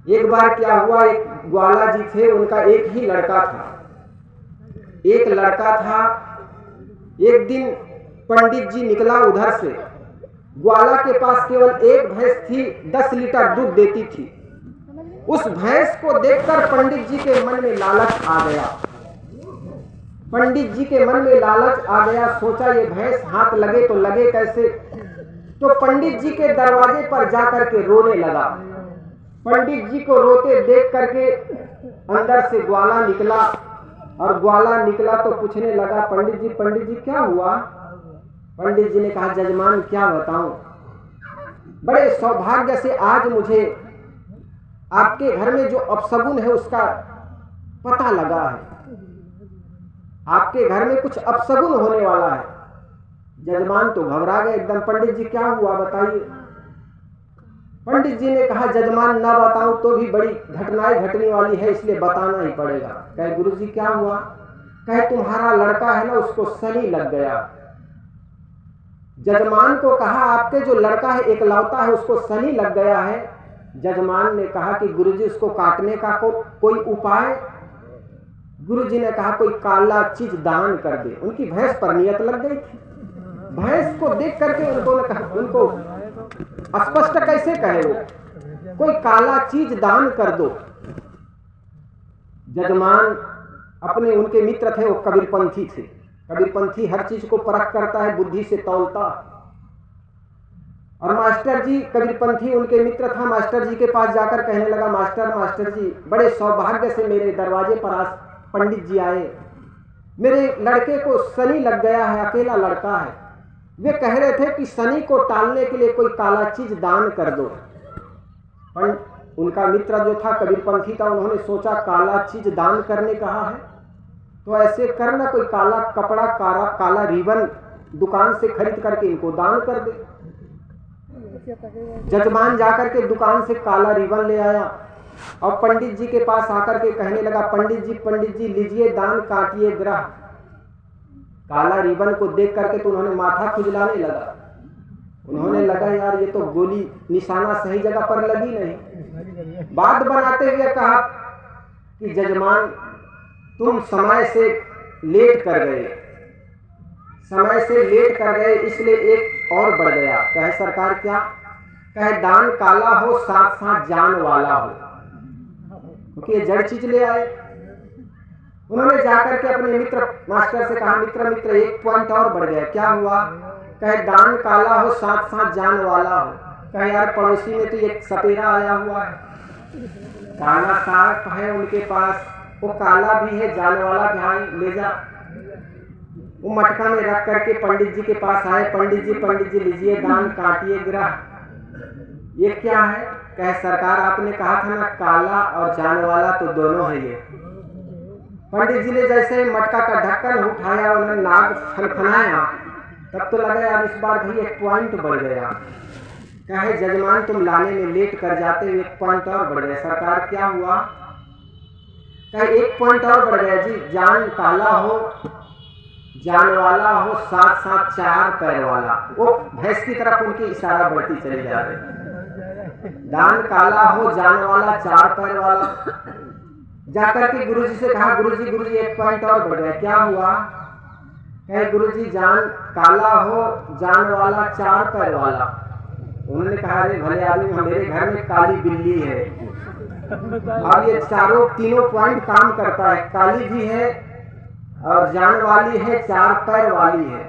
एक बार क्या हुआ, एक ग्वाला जी थे, उनका एक ही लड़का था। एक लड़का था, एक दिन पंडित जी निकला उधर से। ग्वाला के पास केवल एक भैंस थी, 10 लीटर दूध देती थी। उस भैंस को देखकर पंडित जी के मन में लालच आ गया। पंडित जी के मन में लालच आ गया, सोचा ये भैंस हाथ लगे तो लगे कैसे। तो पंडित जी के दरवाजे पर जाकर के रोने लगा। पंडित जी को रोते देख करके अंदर से ग्वाला निकला, और ग्वाला निकला तो पूछने लगा पंडित जी क्या हुआ? पंडित जी ने कहा जजमान क्या बताऊं, बड़े सौभाग्य से आज मुझे आपके घर में जो अपशगुन है उसका पता लगा है। आपके घर में कुछ अपशगुन होने वाला है। जजमान तो घबरा गए एकदम। पंडित जी क्या हुआ बताइए। पंडित जी ने कहा जजमान ना बताऊं तो भी बड़ी घटनाएं घटने वाली है, इसलिए बताना ही पड़ेगा। कहे गुरुजी क्या हुआ? कहे तुम्हारा लड़का है ना, उसको शनि लग गया। जजमान को कहा आपके जो लड़का है एकलौता है, उसको शनि लग गया है। जजमान ने कहा कि गुरुजी उसको काटने का कोई उपाय? गुरुजी ने कहा कोई काला चीज दान कर दे। उनकी भैंस पर नियत लग गई थी। भैंस को देख करके उनको स्पष्ट कैसे कहे वो, कोई काला चीज दान कर दो। जजमान अपने उनके मित्र थे, वो कबीरपंथी थे। कबीरपंथी हर चीज को परख करता है, बुद्धि से तौलता। और मास्टर जी कबीरपंथी उनके मित्र था। मास्टर जी के पास जाकर कहने लगा मास्टर जी बड़े सौभाग्य से मेरे दरवाजे पर आज पंडित जी आए। मेरे लड़के को शनि लग गया है, अकेला लड़का है। वे कह रहे थे कि शनि को टालने के लिए कोई काला चीज दान कर दो। उनका मित्र जो था कबीरपंथी था, उन्होंने सोचा काला चीज दान करने कहा है तो ऐसे करना, कोई काला कपड़ा काला रिबन दुकान से खरीद करके इनको दान कर दे। जजमान जाकर के दुकान से काला रिबन ले आया और पंडित जी के पास आकर के कहने लगा पंडित जी लीजिए दान, काटिए ग्रह। काला रिबन को देख करके तो उन्होंने माथा खुजलाने लगा। उन्होंने लगा यार ये तो गोली निशाना सही जगह पर लगी नहीं। बात बनाते हुए कहा कि जजमान तुम समय से लेट कर गए, इसलिए एक और बढ़ गया। कहे सरकार क्या? कहे दान काला हो साथ साथ जान वाला हो, क्योंकि ये जड़ चीज ले आए। उन्होंने जाकर के अपने मित्र मास्टर से कहा मित्र एक पॉइंट और बढ़ गया। क्या हुआ? कहे दान काला हो साथ साथ जान वाला हो। कहे यार पड़ोसी में तो एक सपेरा आया हुआ है, काला सांप है उनके पास, वो काला भी है जान वाला भी है, ले जा। वो मटका में रख करके पंडित जी के पास आए। पंडित जी लीजिए दान, काटिए ग्रह। ये क्या है? कहे सरकार आपने कहा था ना काला और जान वाला तो दोनों है ये। पंडित जी ने जैसे मटका का ढक्कन उठाया, उन्होंने नाक फनफनाया, तब तो लगा यार इस बार भाई एक पॉइंट बढ़ गया। कहे जजमान तुम लाने में लेट कर जाते हुए एक पॉइंट और बढ़ गया। सरकार क्या हुआ? कहे एक पॉइंट और बढ़ गया जी, जान काला हो जान वाला हो साथ साथ 4 पैर वाला। वो भैंस की तरफ उनकी इशारा बढ़ती चली जा रही। दान काला हो जान वाला 4 पैर वाला। जाकर के गुरुजी से कहा गुरुजी एक पॉइंट और बढ़ गया। क्या हुआ? कहे गुरुजी जान काला हो जान वाला चार पैर वाला। उन्होंने कहा अरे भले आदमी मेरे घर में काली बिल्ली है और ये तीनों पॉइंट काम करता है, काली भी है और जान वाली है, चार पैर वाली है।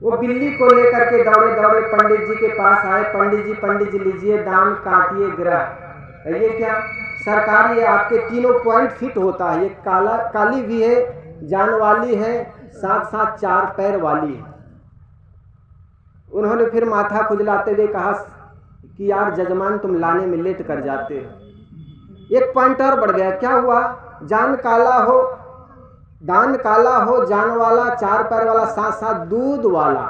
वो बिल्ली को लेकर के दौड़े दौड़े पंडित जी के पास आए। पंडित जी लीजिए दान काटिए ग्रह। ये क्या सरकार, ये आपके तीनों पॉइंट फिट होता है, ये काली भी है, जान वाली है, साथ साथ चार पैर वाली है। उन्होंने फिर माथा खुजलाते हुए कहा कि यार जजमान तुम लाने में लेट कर जाते हो। एक पॉइंट और बढ़ गया। क्या हुआ? दान काला हो जान वाला चार पैर वाला साथ साथ दूध वाला।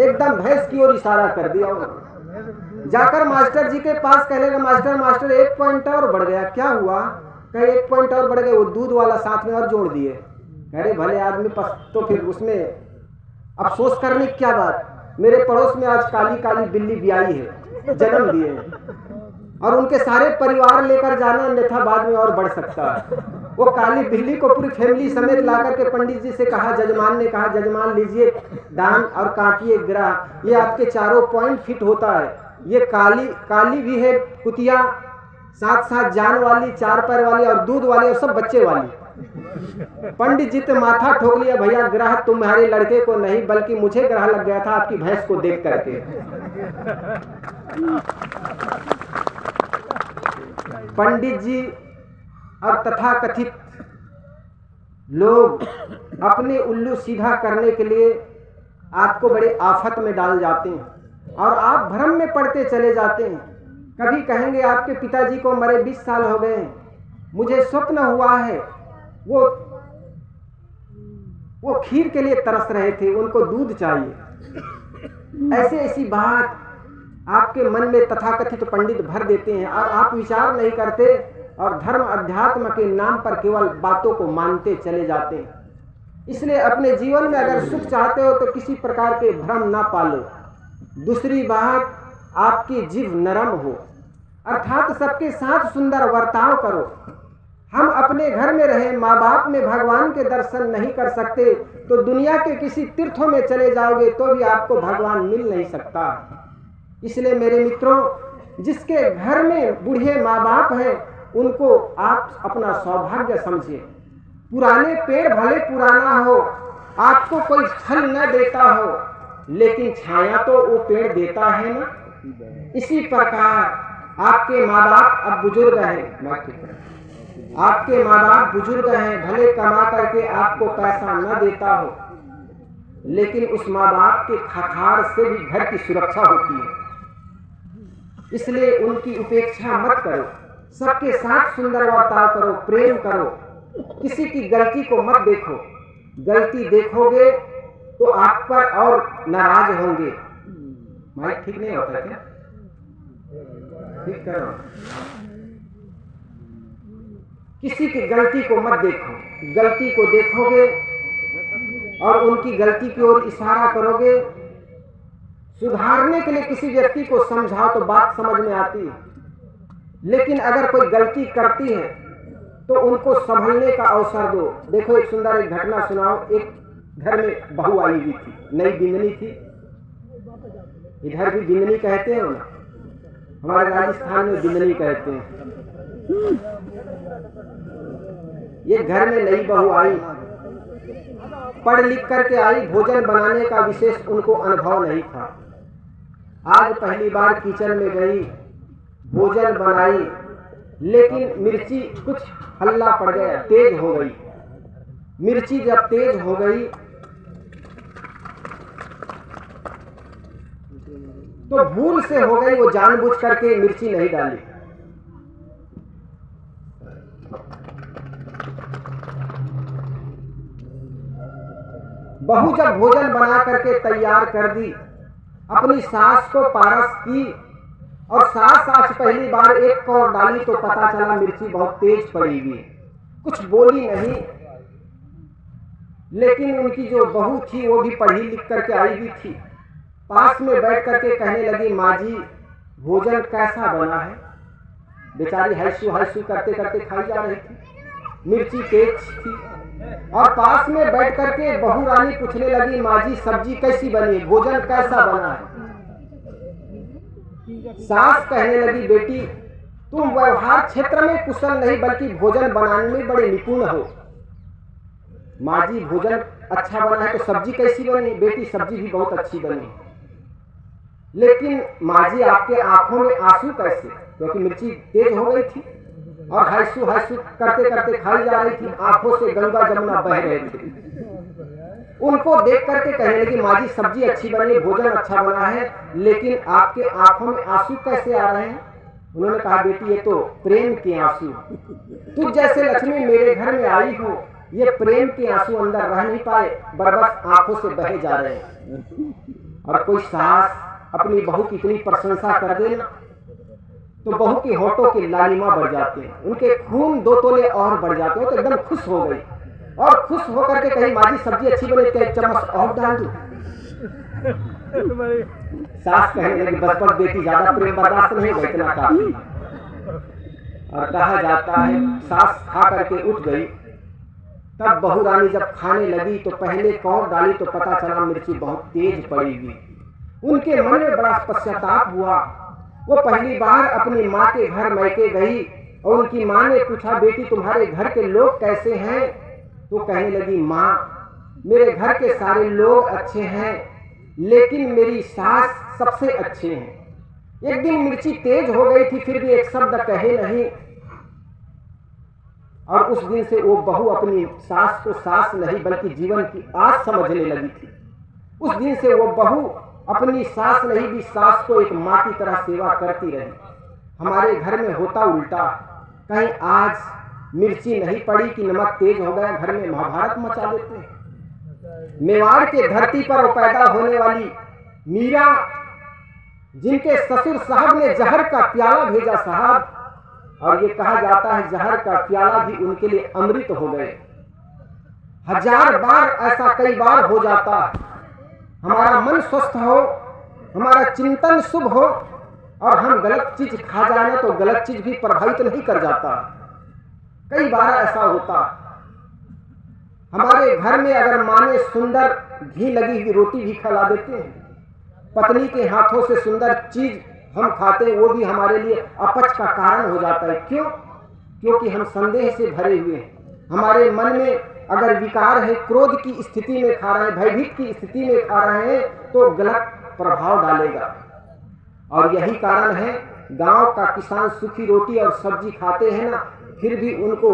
एकदम भैंस की ओर इशारा कर दिया उन्होंने। जाकर मास्टर जी के पास कहने लगा मास्टर एक पॉइंट और बढ़ गया। क्या हुआ? कहे एक पॉइंट और बढ़ गया, वो दूध वाला साथ में और जोड़ दिए। अरे भले आदमी तो फिर उसमें अफसोस करने की क्या बात। मेरे पड़ोस में आज काली बिल्ली ब्याई है, जन्म दिए, और उनके सारे परिवार लेकर जाना, अन्यथा बाद में और बढ़ सकता है। वो काली बिल्ली को पूरी फैमिली समेत लाकर के पंडित जी से कहा, जजमान ने कहा जजमान लीजिए दान और काटिए ग्रह, ये आपके चारों पॉइंट फिट होता है। ये काली भी है कुतिया, साथ साथ जान वाली, चार पैर वाली और दूध वाली और सब बच्चे वाली। पंडित जी ने माथा ठोक लिया, भैया ग्रह तुम्हारे लड़के को नहीं बल्कि मुझे ग्रह लग गया था आपकी भैंस को देख करके। पंडित जी और तथाकथित लोग अपने उल्लू सीधा करने के लिए आपको बड़े आफत में डाल जाते हैं और आप भ्रम में पड़ते चले जाते हैं। कभी कहेंगे आपके पिताजी को मरे 20 साल हो गए, मुझे स्वप्न हुआ है वो खीर के लिए तरस रहे थे, उनको दूध चाहिए। ऐसी बात आपके मन में तथाकथित पंडित भर देते हैं और आप विचार नहीं करते और धर्म अध्यात्म के नाम पर केवल बातों को मानते चले जाते हैं। इसलिए अपने जीवन में अगर सुख चाहते हो तो किसी प्रकार के भ्रम ना पालो। दूसरी बात, आपकी जीभ नरम हो, अर्थात सबके साथ सुंदर बर्ताव करो। हम अपने घर में रहे, माँ बाप में भगवान के दर्शन नहीं कर सकते तो दुनिया के किसी तीर्थों में चले जाओगे तो भी आपको भगवान मिल नहीं सकता। इसलिए मेरे मित्रों, जिसके घर में बूढ़े माँ बाप हैं उनको आप अपना सौभाग्य समझिए। पुराने पेड़ भले पुराना हो, आपको कोई फल न देता हो, लेकिन छाया तो वो पेड़ देता है ना। इसी प्रकार आपके माँ बाप अब बुजुर्ग हैं, आपके माँ बाप बुजुर्ग हैं, भले कमा करके आपको पैसा न देता हो, लेकिन उस माँ बाप के खखार से भी घर की सुरक्षा होती है। इसलिए उनकी उपेक्षा मत करो, सबके साथ सुंदर बर्ताव करो, प्रेम करो, किसी की गलती को मत देखो। गलती देखोगे तो आप पर और नाराज होंगे। माइक ठीक नहीं होता क्या? ठीक करो। किसी की गलती को मत देखो, गलती को देखोगे और उनकी गलती की ओर इशारा करोगे। सुधारने के लिए किसी व्यक्ति को समझाओ तो बात समझ में आती है, लेकिन अगर कोई गलती करती है तो उनको संभलने का अवसर दो। देखो एक सुंदर एक घटना सुनाओ। एक घर में बहू आई हुई थी, नई बिंदनी थी। इधर भी बिंदनी कहते हैं ना, हमारे राजस्थान में बिंदनी कहते हैं। ये घर में नई बहू आई, पढ़ लिख करके आई, भोजन बनाने का विशेष उनको अनुभव नहीं था। आज पहली बार किचन में गई, भोजन बनाई, लेकिन मिर्ची कुछ हल्ला पड़ गया, तेज हो गई। मिर्ची जब तेज हो गई तो भूल से हो गई, वो जानबूझ करके मिर्ची नहीं डाली। बहू जब भोजन बना करके तैयार कर दी, अपनी सास को पारस की और सास पहली बार एक कौर डाली तो पता चला मिर्ची बहुत तेज पड़ी हुई। कुछ बोली नहीं, लेकिन उनकी जो बहू थी वो भी पढ़ी लिख करके आई हुई थी। पास में बैठ करके कहने लगी, माँ जी भोजन कैसा बना है? बेचारी हैसू हैसू करते करते खाई जा रही थी, मिर्ची तेज थी। और पास में बैठ करके बहू रानी पूछने लगी, माँ जी सब्जी कैसी बनी है, भोजन कैसा बना है। सास कहने लगी, बेटी तुम व्यवहार क्षेत्र में कुशल नहीं बल्कि भोजन बनाने में बड़े निपुण हो। माँ जी भोजन अच्छा बना है तो सब्जी कैसी बनी, बेटी सब्जी भी बहुत अच्छी बनी। लेकिन माँ जी आपके आंखों में आंसू कैसे, क्योंकि मिर्ची तेज हो गई थी और हायसू हायसू करते करते खाई जा रही थी, आंखों से गंगा जमुना बह रहे थे। उनको देख करके कहने लगी, माँ जी सब्जी अच्छी बनी, भोजन अच्छा बना है, लेकिन आपके आंखों में आंसू कैसे आ रहे हैं। उन्होंने कहा, बेटी ये तो प्रेम के आंसू, तुझ जैसे लक्ष्मी मेरे घर में आई हो, ये प्रेम के आंसू अंदर रह नहीं पाए, बरबस आंखों से बहे जा रहे हैं। और कोई सास अपनी बहू की इतनी प्रशंसा कर दे ना तो बहू के होठों के लालिमा बढ़ जाते हैं, उनके खून 2 तोले और बढ़ जाते हैं, तो एकदम खुश हो गई और खुश होकर के कही, माँ जी सब्जी अच्छी बनी, क्या 1 चम्मच और डाल दूं। सास कहने लगी, बस बस बेटी ज्यादा प्रेम बर्दाश्त नहीं होगा, इतना काफी। और कहा जाता है सास खा करके उठ गई, तब बहू रानी जब खाने लगी तो पहले कौर डाली तो पता चला मिर्ची बहुत तेज पड़ी हुई। उनके मन में बड़ा पश्चाताप हुआ। वो पहली बार अपनी माँ के घर मैके गई और उनकी माँ ने पूछा, बेटी तुम्हारे घर के लोग कैसे हैं। तो कहने लगी, माँ मेरे घर के सारे लोग अच्छे हैं, लेकिन मेरी सास सबसे अच्छे हैं। एक दिन मिर्ची तेज हो गई थी, फिर भी एक शब्द कहे नहीं, और उस दिन से वो बहू अपनी सास को सास नहीं बल्कि जीवन की आस समझने लगी थी। उस दिन से वो बहू अपनी सास नहीं भी सास को एक माँ की तरह सेवा करती रही। हमारे घर में होता उल्टा, कहीं आज मिर्ची नहीं पड़ी कि नमक तेज हो गया, घर में महाभारत मचा देते हैं। मेवाड़ के धरती पर पैदा होने वाली मीरा, जिनके ससुर साहब ने जहर का प्याला भेजा साहब, और ये कहा जाता है जहर का प्याला भी उनके लिए अमृत हो गए। 1000 बार ऐसा कई बार हो जाता, हमारा मन स्वस्थ हो, हमारा चिंतन शुभ हो और हम गलत चीज खा जाए तो गलत चीज भी प्रभावित नहीं कर जाता। कई बार ऐसा होता। हमारे घर में अगर माँ ने सुंदर घी लगी हुई रोटी भी खिला देते हैं, पत्नी के हाथों से सुंदर चीज हम खाते हैं, वो भी हमारे लिए अपच का कारण हो जाता है। क्यों? क्योंकि हम संदेह से भरे हुए हैं। हमारे मन में अगर विकार है, क्रोध की स्थिति में खा रहे हैं, भयभीत की स्थिति में खा रहे हैं, तो गलत प्रभाव डालेगा। और यही कारण है गांव का किसान सूखी रोटी और सब्जी खाते हैं ना, फिर भी उनको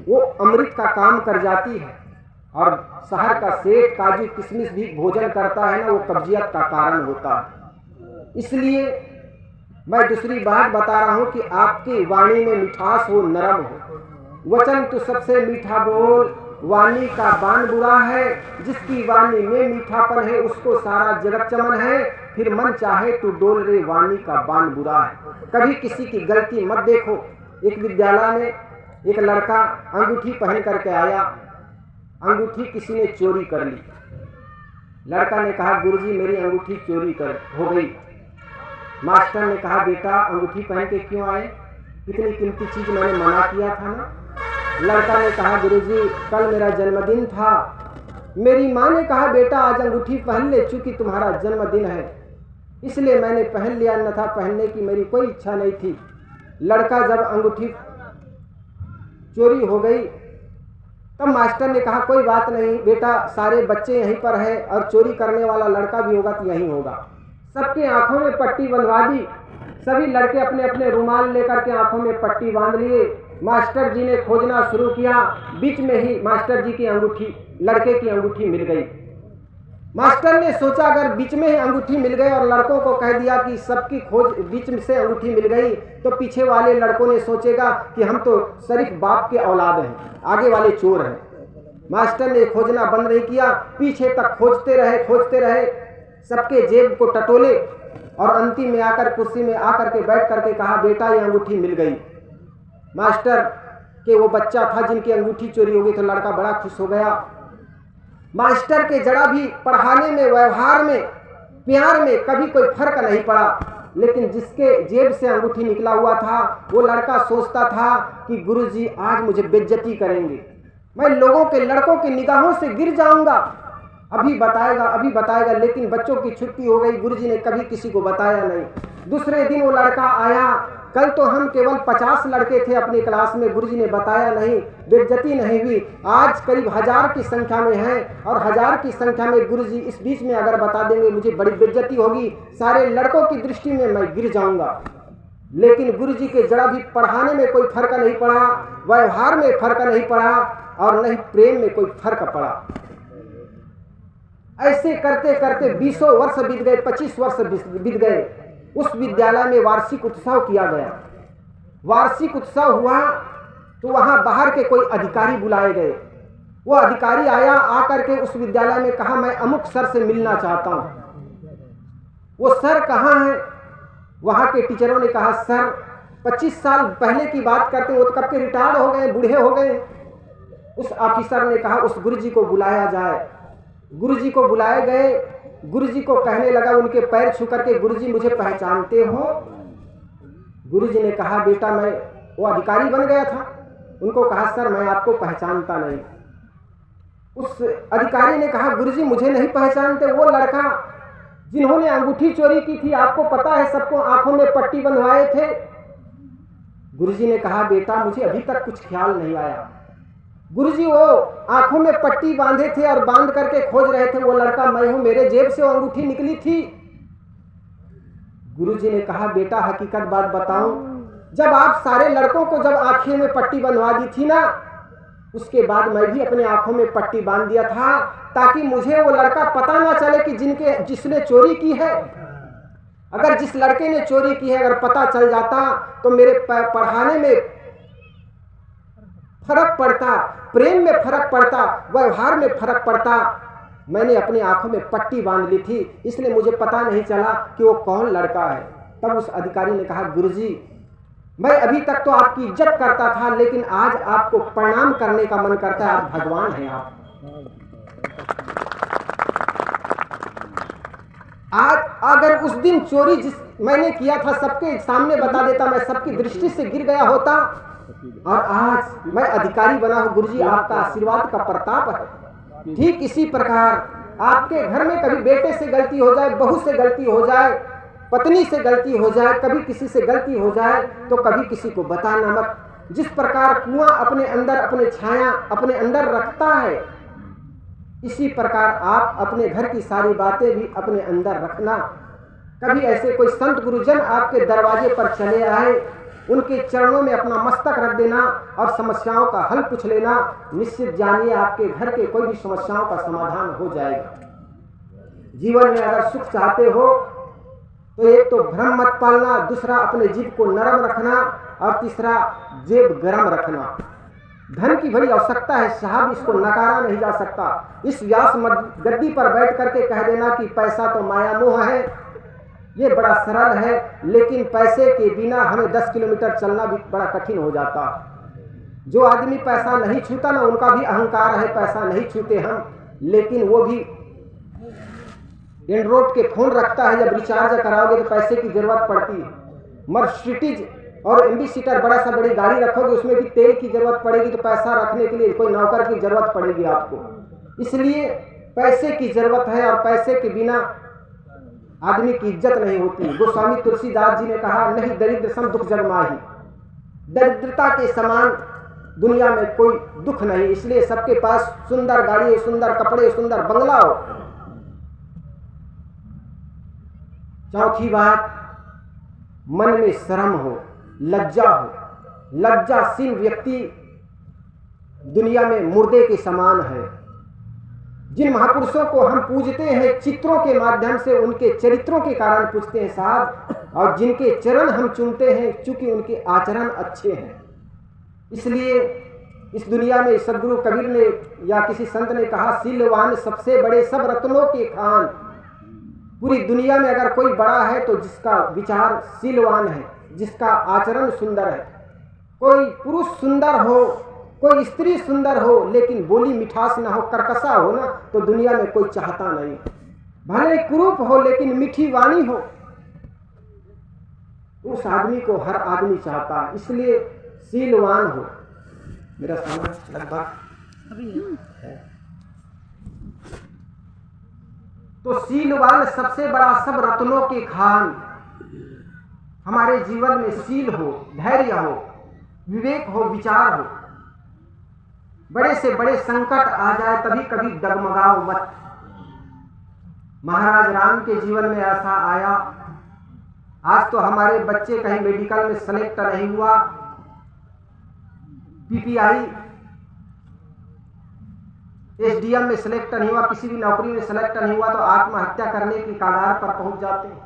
वो अमृत का काम कर जाती है। और शहर का सेठ काजू किशमिश भी भोजन करता है ना, वो कब्जियत का कारण होता है। इसलिए मैं दूसरी बात बता रहा हूँ कि आपकी वाणी में मिठास हो, नरम हो। वचन तो सबसे मीठा बोल, वाणी का बान बुरा है, जिसकी वाणी में मीठापन है उसको सारा जगत चमन है। फिर मन चाहे तो डोल रे, वाणी का बान बुरा है। कभी किसी की गलती मत देखो। एक विद्यालय में एक लड़का अंगूठी पहन करके आया, अंगूठी किसी ने चोरी कर ली। लड़का ने कहा, गुरुजी मेरी अंगूठी चोरी हो गई। मास्टर ने कहा, बेटा अंगूठी पहन के क्यों आए, इतनी कीमती चीज मैंने मना किया था ना। लड़का ने कहा, गुरुजी कल मेरा जन्मदिन था, मेरी माँ ने कहा बेटा आज अंगूठी पहन ले, चूंकि तुम्हारा जन्मदिन है, इसलिए मैंने पहन लिया, न था पहनने की मेरी कोई इच्छा नहीं थी। लड़का जब अंगूठी चोरी हो गई तब मास्टर ने कहा, कोई बात नहीं बेटा, सारे बच्चे यहीं पर है और चोरी करने वाला लड़का भी होगा तो यहीं होगा। सबके आंखों में पट्टी बंधवा दी। सभी लड़के अपने अपने रुमाल लेकर के आंखों में पट्टी बांध लिए। मास्टर जी ने खोजना शुरू किया। बीच में ही मास्टर जी की अंगूठी, लड़के की अंगूठी मिल गई। मास्टर ने सोचा अगर बीच में ही अंगूठी मिल गई और लड़कों को कह दिया कि सबकी खोज बीच में से अंगूठी मिल गई, तो पीछे वाले लड़कों ने सोचेगा कि हम तो शरीफ बाप के औलाद हैं, आगे वाले चोर हैं। मास्टर ने खोजना बंद नहीं किया, पीछे तक खोजते रहे, सबके जेब को टटोले और अंतिम में आकर कुर्सी में आकर के बैठ करके कहा, बेटा ये अंगूठी मिल गई। मास्टर के वो बच्चा था जिनकी अंगूठी चोरी हो गई, तो लड़का बड़ा खुश हो गया। मास्टर के जरा भी पढ़ाने में, व्यवहार में, प्यार में कभी कोई फर्क नहीं पड़ा, लेकिन जिसके जेब से अंगूठी निकला हुआ था वो लड़का सोचता था कि गुरुजी आज मुझे बेइज्जती करेंगे, मैं लोगों के लड़कों की निगाहों से गिर जाऊंगा। अभी बताएगा, लेकिन बच्चों की छुट्टी हो गई, गुरुजी ने कभी किसी को बताया नहीं। दूसरे दिन वो लड़का आया, कल तो हम केवल 50 लड़के थे अपनी क्लास में, गुरुजी ने बताया नहीं, बेइज्जती नहीं हुई। आज करीब 1000 की संख्या में हैं और 1000 की संख्या में गुरुजी इस बीच में अगर बता देंगे मुझे बड़ी बेइज्जती होगी, सारे लड़कों की दृष्टि में मैं गिर जाऊंगा। लेकिन गुरुजी के जरा भी पढ़ाने में कोई फर्क नहीं पड़ा, व्यवहार में फर्क नहीं पड़ा और नहीं प्रेम में कोई फर्क पड़ा। ऐसे करते करते 20 वर्ष बीत गए, 25 वर्ष बीत गए। उस विद्यालय में वार्षिक उत्सव किया गया। वार्षिक उत्सव हुआ तो वहां बाहर के कोई अधिकारी बुलाए गए। वो अधिकारी आया, आकर के उस विद्यालय में कहा मैं अमुक सर से मिलना चाहता हूं। वो सर कहाँ हैं? वहां के टीचरों ने कहा सर 25 साल पहले की बात करते हैं, वो तो कब के रिटायर्ड हो गए, बूढ़े हो गए। उस ऑफिसर ने कहा उस गुरुजी को बुलाया जाए। गुरुजी को बुलाए गए। गुरुजी को कहने लगा, उनके पैर छू करके, गुरुजी मुझे पहचानते हो? गुरुजी ने कहा बेटा मैं, वो अधिकारी बन गया था, उनको कहा सर मैं आपको पहचानता नहीं। उस अधिकारी ने कहा गुरुजी मुझे नहीं पहचानते? वो लड़का जिन्होंने अंगूठी चोरी की थी, आपको पता है, सबको आंखों में पट्टी बंधवाए थे। गुरुजी ने कहा बेटा मुझे अभी तक कुछ ख्याल नहीं आया। गुरुजी वो आंखों में पट्टी बांधे थे और बांध करके खोज रहे थे, वो लड़का मैं हूं, मेरे जेब से वो अंगूठी निकली थी। गुरुजी ने कहा बेटा हकीकत बात बताऊं, जब आप सारे लड़कों को जब आंखें में पट्टी बंधवा दी थी ना, उसके बाद मैं भी अपने आंखों में पट्टी बांध दिया था ताकि मुझे वो लड़का पता ना चले कि जिसने चोरी की है। अगर जिस लड़के ने चोरी की है अगर पता चल जाता तो मेरे पढ़ाने में फर्क पड़ता, प्रेम में फर्क पड़ता, व्यवहार में फर्क पड़ता। मैंने अपनी आंखों में पट्टी बांध ली थी, इसलिए मुझे पता नहीं चला कि वो कौन लड़का है। तब उस अधिकारी ने कहा गुरुजी मैं अभी तक तो आपकी इज्जत करता था, लेकिन आज आपको प्रणाम करने का मन करता है, आप भगवान हैं आप। आज अगर उस दिन चोरी जिस मैंने किया था सबके सामने बता देता, मैं सबकी दृष्टि से गिर गया होता, और आज मैं अधिकारी बना हूं। गुरुजी आपका आशीर्वाद का प्रताप है। ठीक इसी प्रकार आपके घर में कभी बेटे से गलती हो जाए, बहू से गलती हो जाए, पत्नी से गलती हो जाए, कभी किसी से गलती हो जाए तो कभी किसी को बताना मत। जिस प्रकार कुआं अपने अंदर अपने छाया अपने अंदर रखता है, इसी प्रकार आप अपने घर की सारी बातें भी अपने अंदर रखना। कभी ऐसे कोई संत गुरुजन आपके दरवाजे पर चले आए, उनके चरणों में अपना मस्तक रख देना और समस्याओं का हल पूछ लेना। निश्चित जानिए आपके घर के कोई भी समस्याओं का समाधान हो जाएगा। जीवन में अगर सुख चाहते हो तो एक तो भ्रम मत पालना, दूसरा अपने जीभ को नरम रखना और तीसरा जेब गरम रखना। धन की बड़ी आवश्यकता है साहब, इसको नकारा नहीं जा सकता। इस व्यास गद्दी पर बैठ करके कह देना कि पैसा तो माया मोह है, ये बड़ा सरल है, लेकिन पैसे के बिना हमें 10 किलोमीटर चलना भी बड़ा कठिन हो जाता। जो आदमी पैसा नहीं छूता ना, उनका भी अहंकार है, पैसा नहीं छूते हम, लेकिन वो भी एंड्रॉइड के फोन रखता है, जब रिचार्ज कराओगे तो पैसे की जरूरत पड़ती है। मर्सिडीज और एम्बेसडर बड़ा सा बड़ी गाड़ी रखोगे, उसमें भी तेल की जरूरत पड़ेगी, तो पैसा रखने के लिए कोई नौकर की जरूरत पड़ेगी आपको। इसलिए पैसे की जरूरत है और पैसे के बिना आदमी की इज्जत नहीं होती। गोस्वामी तुलसीदास जी ने कहा नहीं दरिद्र सम दुख जग माही, दरिद्रता के समान दुनिया में कोई दुख नहीं। इसलिए सबके पास सुंदर गाड़ी, सुंदर कपड़े, सुंदर बंगला हो। चौथी बात, मन में शर्म हो, लज्जा हो। लज्जाशील व्यक्ति दुनिया में मुर्दे के समान है। जिन महापुरुषों को हम पूजते हैं चित्रों के माध्यम से, उनके चरित्रों के कारण पूजते हैं साहब, और जिनके चरण हम चूमते हैं चूंकि उनके आचरण अच्छे हैं। इसलिए इस दुनिया में सदगुरु कबीर ने या किसी संत ने कहा, सीलवान सबसे बड़े सब रत्नों के खान। पूरी दुनिया में अगर कोई बड़ा है तो जिसका विचार सीलवान है, जिसका आचरण सुंदर है। कोई पुरुष सुंदर हो, कोई स्त्री सुंदर हो, लेकिन बोली मिठास ना हो, कर्कशा हो ना, तो दुनिया में कोई चाहता नहीं। भले कुरूप हो लेकिन मीठी वाणी हो, उस आदमी को हर आदमी चाहता है। इसलिए सीलवान हो। मेरा समय लगभग तो शीलवान सबसे बड़ा सब रत्नों के खान। हमारे जीवन में शील हो, धैर्य हो, विवेक हो, विचार हो। बड़े से बड़े संकट आ जाए तभी कभी डगमगाओ मत। महाराज राम के जीवन में ऐसा आया। आज तो हमारे बच्चे कहीं मेडिकल में सेलेक्ट नहीं हुआ, पीपीआई एसडीएम में सेलेक्ट नहीं हुआ, किसी भी नौकरी में सेलेक्ट नहीं हुआ तो आत्महत्या करने की कगार पर पहुंच जाते हैं।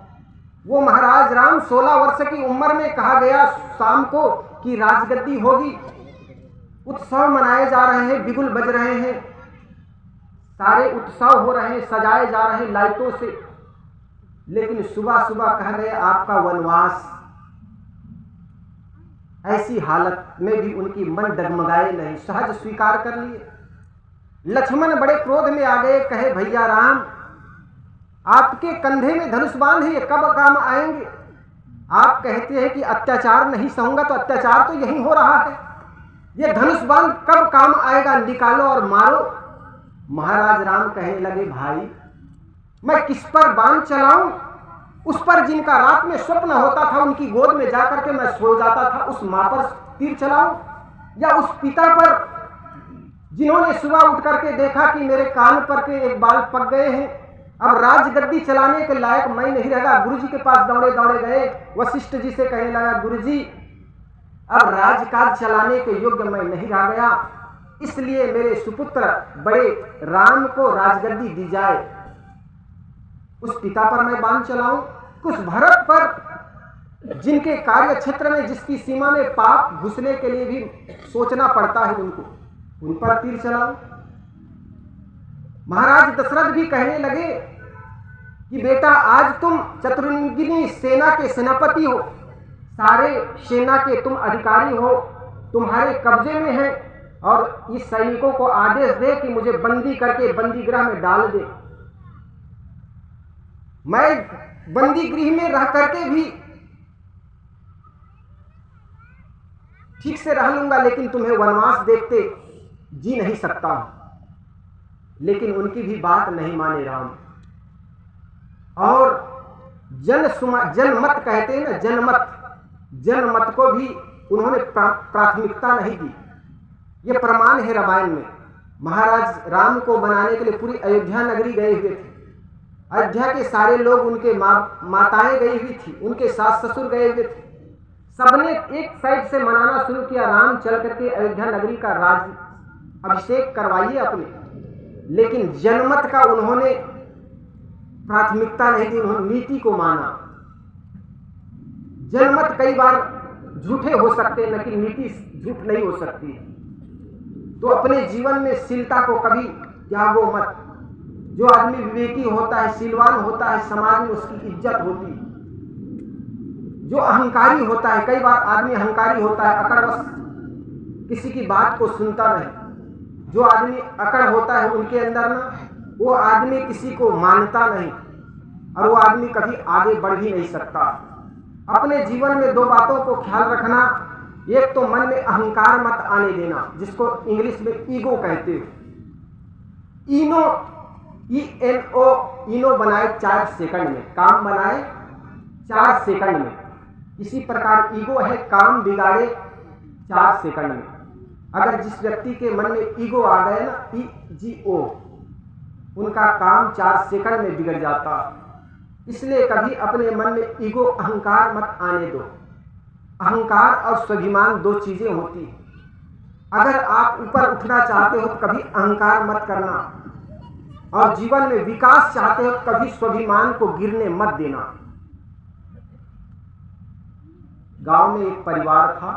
वो महाराज राम 16 वर्ष की उम्र में कहा गया शाम को कि राजगद्दी होगी। उत्सव मनाए जा रहे हैं, बिगुल बज रहे हैं, सारे उत्सव हो रहे हैं, सजाए जा रहे हैं लाइटों से। लेकिन सुबह सुबह कह गए आपका वनवास। ऐसी हालत में भी उनकी मन डगमगाए नहीं, सहज स्वीकार कर लिए। लक्ष्मण बड़े क्रोध में आ गए, कहे भैया राम आपके कंधे में धनुष बाण है, ये कब काम आएंगे? आप कहते हैं कि अत्याचार नहीं सहूंगा, तो अत्याचार तो यही हो रहा है। ये धनुष बाण कब काम आएगा? निकालो और मारो। महाराज राम कहने लगे भाई मैं किस पर बाण चलाऊं? उस पर जिनका रात में स्वप्न होता था उनकी गोद में जाकर के मैं सो जाता था, उस मां पर तीर चलाऊं? या उस पिता पर जिन्होंने सुबह उठ करके देखा कि मेरे कान पर के एक बाल पक गए हैं, अब राजगद्दी चलाने के लायक मैं नहीं रहा। गुरुजी के पास दौड़े दौड़े गए, वशिष्ठ जी से कहने लगा गुरुजी अब राजकाज चलाने के योग्य मैं नहीं रह गया, इसलिए मेरे सुपुत्र बड़े राम को राजगद्दी दी जाए। उस पिता पर मैं बाण चलाऊं? उस भरत पर जिनके कार्य क्षेत्र में जिसकी सीमा में पाप घुसने के लिए भी सोचना पड़ता है उनको, उन पर तीर चलाऊं? महाराज दशरथ भी कहने लगे कि बेटा आज तुम चतुरंगिनी सेना के सेनापति हो, सारे सेना के तुम अधिकारी हो, तुम्हारे कब्जे में है, और इस सैनिकों को आदेश दे कि मुझे बंदी करके बंदी गृह में डाल दे। मैं बंदी गृह में रह करके भी ठीक से रह लूंगा, लेकिन तुम्हें वनवास देखते जी नहीं सकता। लेकिन उनकी भी बात नहीं माने राम। और जनमत कहते हैं ना, जनमत को भी उन्होंने प्राथमिकता नहीं दी। ये प्रमाण है रामायण में। महाराज राम को बनाने के लिए पूरी अयोध्या नगरी गए हुए थे। अयोध्या के सारे लोग, उनके माताएं गई हुई थी, उनके सास ससुर गए हुए थे। सबने एक साइड से मनाना शुरू किया, राम चल करके अयोध्या नगरी का राज अभिषेक करवाइए अपने। लेकिन जनमत का उन्होंने प्राथमिकता नहीं दी, उन्होंने नीति को माना। जनमत कई बार झूठे हो सकते हैं, लेकिन नीति झूठ नहीं हो सकती। तो अपने जीवन में शीलता को कभी त्यागो मत। जो आदमी विवेकी होता है, शीलवान होता है, समाज में उसकी इज्जत होती है। जो अहंकारी होता है, कई बार आदमी अहंकारी होता है, अकड़वश किसी की बात को सुनता नहीं। जो आदमी अकड़ होता है उनके अंदर ना, वो आदमी किसी को मानता नहीं, और वो आदमी कभी आगे बढ़ भी नहीं सकता। अपने जीवन में दो बातों को ख्याल रखना। एक तो मन में अहंकार मत आने देना, जिसको इंग्लिश में ईगो कहते हो। ईनो बनाए 4 सेकंड में, काम बनाए 4 सेकंड में। इसी प्रकार ईगो है, काम बिगाड़े 4 सेकंड में। अगर जिस व्यक्ति के मन में ईगो आ गए ना, EGO, उनका काम 4 सेकंड में बिगड़ जाता। इसलिए कभी अपने मन में ईगो, अहंकार मत आने दो। अहंकार और स्वाभिमान 2 चीजें होती हैं। अगर आप ऊपर उठना चाहते हो तो कभी अहंकार मत करना, और जीवन में विकास चाहते हो तो कभी स्वाभिमान को गिरने मत देना। गांव में एक परिवार था,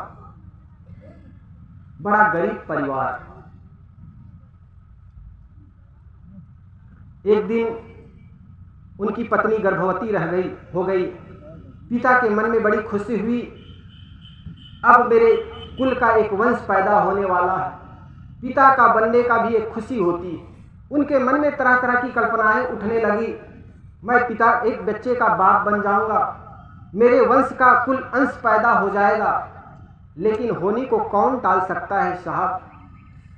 बड़ा गरीब परिवार। एक दिन उनकी पत्नी गर्भवती हो गई। पिता के मन में बड़ी खुशी हुई, अब मेरे कुल का एक वंश पैदा होने वाला है। पिता का बनने का भी एक खुशी होती। उनके मन में तरह तरह की कल्पनाएं उठने लगी। मैं पिता एक बच्चे का बाप बन जाऊंगा, मेरे वंश का कुल अंश पैदा हो जाएगा। लेकिन होनी को कौन टाल सकता है साहब?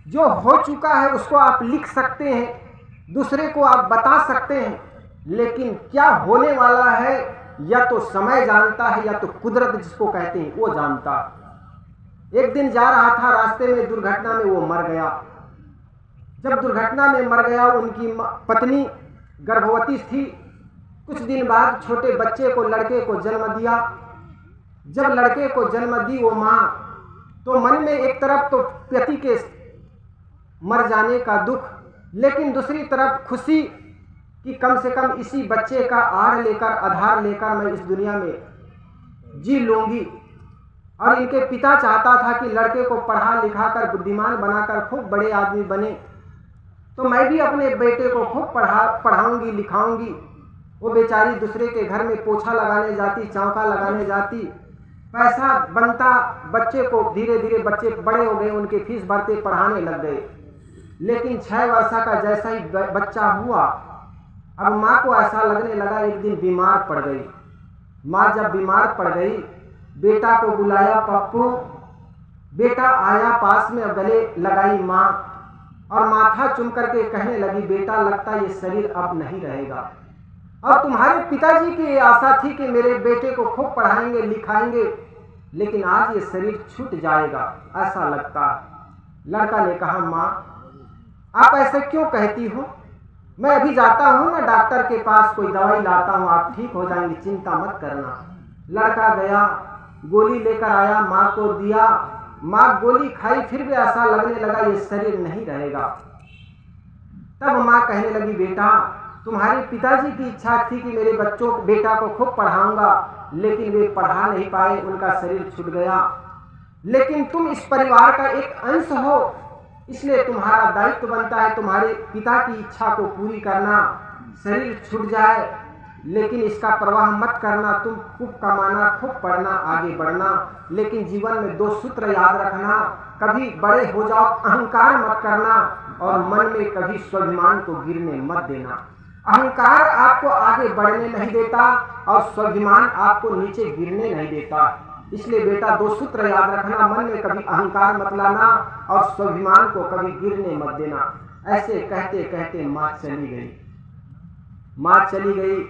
जो हो चुका है उसको आप लिख सकते हैं, दूसरे को आप बता सकते हैं, लेकिन क्या होने वाला है या तो समय जानता है या तो कुदरत जिसको कहते हैं वो जानता। एक दिन जा रहा था, रास्ते में दुर्घटना में वो मर गया। जब दुर्घटना में मर गया, उनकी पत्नी गर्भवती थी। कुछ दिन बाद छोटे बच्चे को, लड़के को जन्म दिया। जब लड़के को जन्म दी वो माँ, तो मन में एक तरफ तो पति के मर जाने का दुख, लेकिन दूसरी तरफ खुशी कि कम से कम इसी बच्चे का आड़ लेकर, आधार लेकर मैं इस दुनिया में जी लूंगी। और इनके पिता चाहता था कि लड़के को पढ़ा लिखा कर, बुद्धिमान बनाकर खूब बड़े आदमी बने, तो मैं भी अपने बेटे को खूब पढ़ाऊंगी लिखाऊंगी। वो बेचारी दूसरे के घर में पोछा लगाने जाती, चौका लगाने जाती, पैसा बनता, बच्चे को धीरे धीरे बच्चे बड़े हो गए, उनके फीस भरते, पढ़ाने लग गए। लेकिन 6 वर्ष का जैसा ही बच्चा हुआ, अब माँ को ऐसा लगने लगा, एक दिन बीमार पड़ गई। माँ जब बीमार पड़ गई, बेटा को बुलाया, पप्पू। बेटा आया पास में, गले लगाई माँ और माथा चूम करके कहने लगी, बेटा लगता ये शरीर अब नहीं रहेगा। और तुम्हारे पिताजी की ये आशा थी कि मेरे बेटे को खूब पढ़ाएंगे लिखाएंगे, लेकिन आज ये शरीर छूट जाएगा ऐसा लगता। लड़का ने कहा, माँ आप ऐसे क्यों कहती हो? मैं अभी जाता हूँ ना डॉक्टर के पास, कोई दवाई लाता हूँ, आप ठीक हो जाएंगे, चिंता मत करना। लड़का गया, गोली लेकर आया, माँ को दिया। माँ गोली खाई, फिर भी ऐसा लगने लगा ये शरीर नहीं रहेगा। तब माँ कहने लगी, बेटा तुम्हारे पिताजी की इच्छा थी कि मेरे बेटा को खूब पढ़ाऊंगा, लेकिन वे पढ़ा नहीं पाए, उनका शरीर छूट गया। लेकिन तुम इस परिवार का एक अंश हो, इसलिए तुम्हारा दायित्व बनता है तुम्हारे पिता की इच्छा को पूरी करना। शरीर छूट जाए लेकिन इसका परवाह मत करना, तुम खूब कमाना, खूब पढ़ना, आगे बढ़ना, लेकिन जीवन में 2 सूत्र याद रखना, कभी बड़े हो जाओ, अहंकार मत करना, और मन में कभी स्वाभिमान को गिरने मत देना। अहंकार आपको आगे बढ़ने नहीं देता और स्वाभिमान आपको नीचे गिरने नहीं देता। इसलिए बेटा 2 सूत्र याद रखना, मन में कभी अहंकार मत लाना और स्वाभिमान को कभी गिरने मत देना। ऐसे कहते कहते माँ चली गई। माँ चली गई,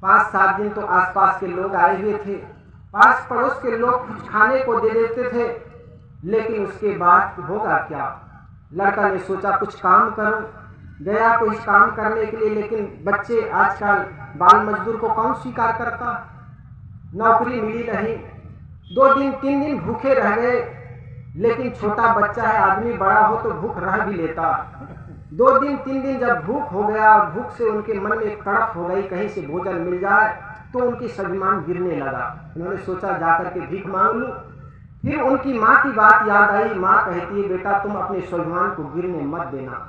5-7 दिन तो आसपास के लोग आए हुए थे, पास पड़ोस के लोग कुछ खाने को दे देते थे, लेकिन उसके बाद होगा क्या? लड़का ने सोचा कुछ काम करूं, गया कुछ काम करने के लिए, लेकिन बच्चे आजकल बाल मजदूर को कौन स्वीकार करता? नौकरी मिली नहीं। 2 दिन 3 दिन भूखे रह गए, लेकिन छोटा बच्चा है, आदमी बड़ा हो तो भूख रह भी लेता। 2 दिन 3 दिन जब भूख हो गया, भूख से उनके मन में तड़प हो गई, कहीं से भोजन मिल जाए, तो उनकी स्वाभिमान गिरने लगा। उन्होंने सोचा जाकर के भीख मांग लूं। फिर उनकी माँ की बात याद आई। माँ कहती है, बेटा तुम अपने स्वाभिमान को गिरने मत देना।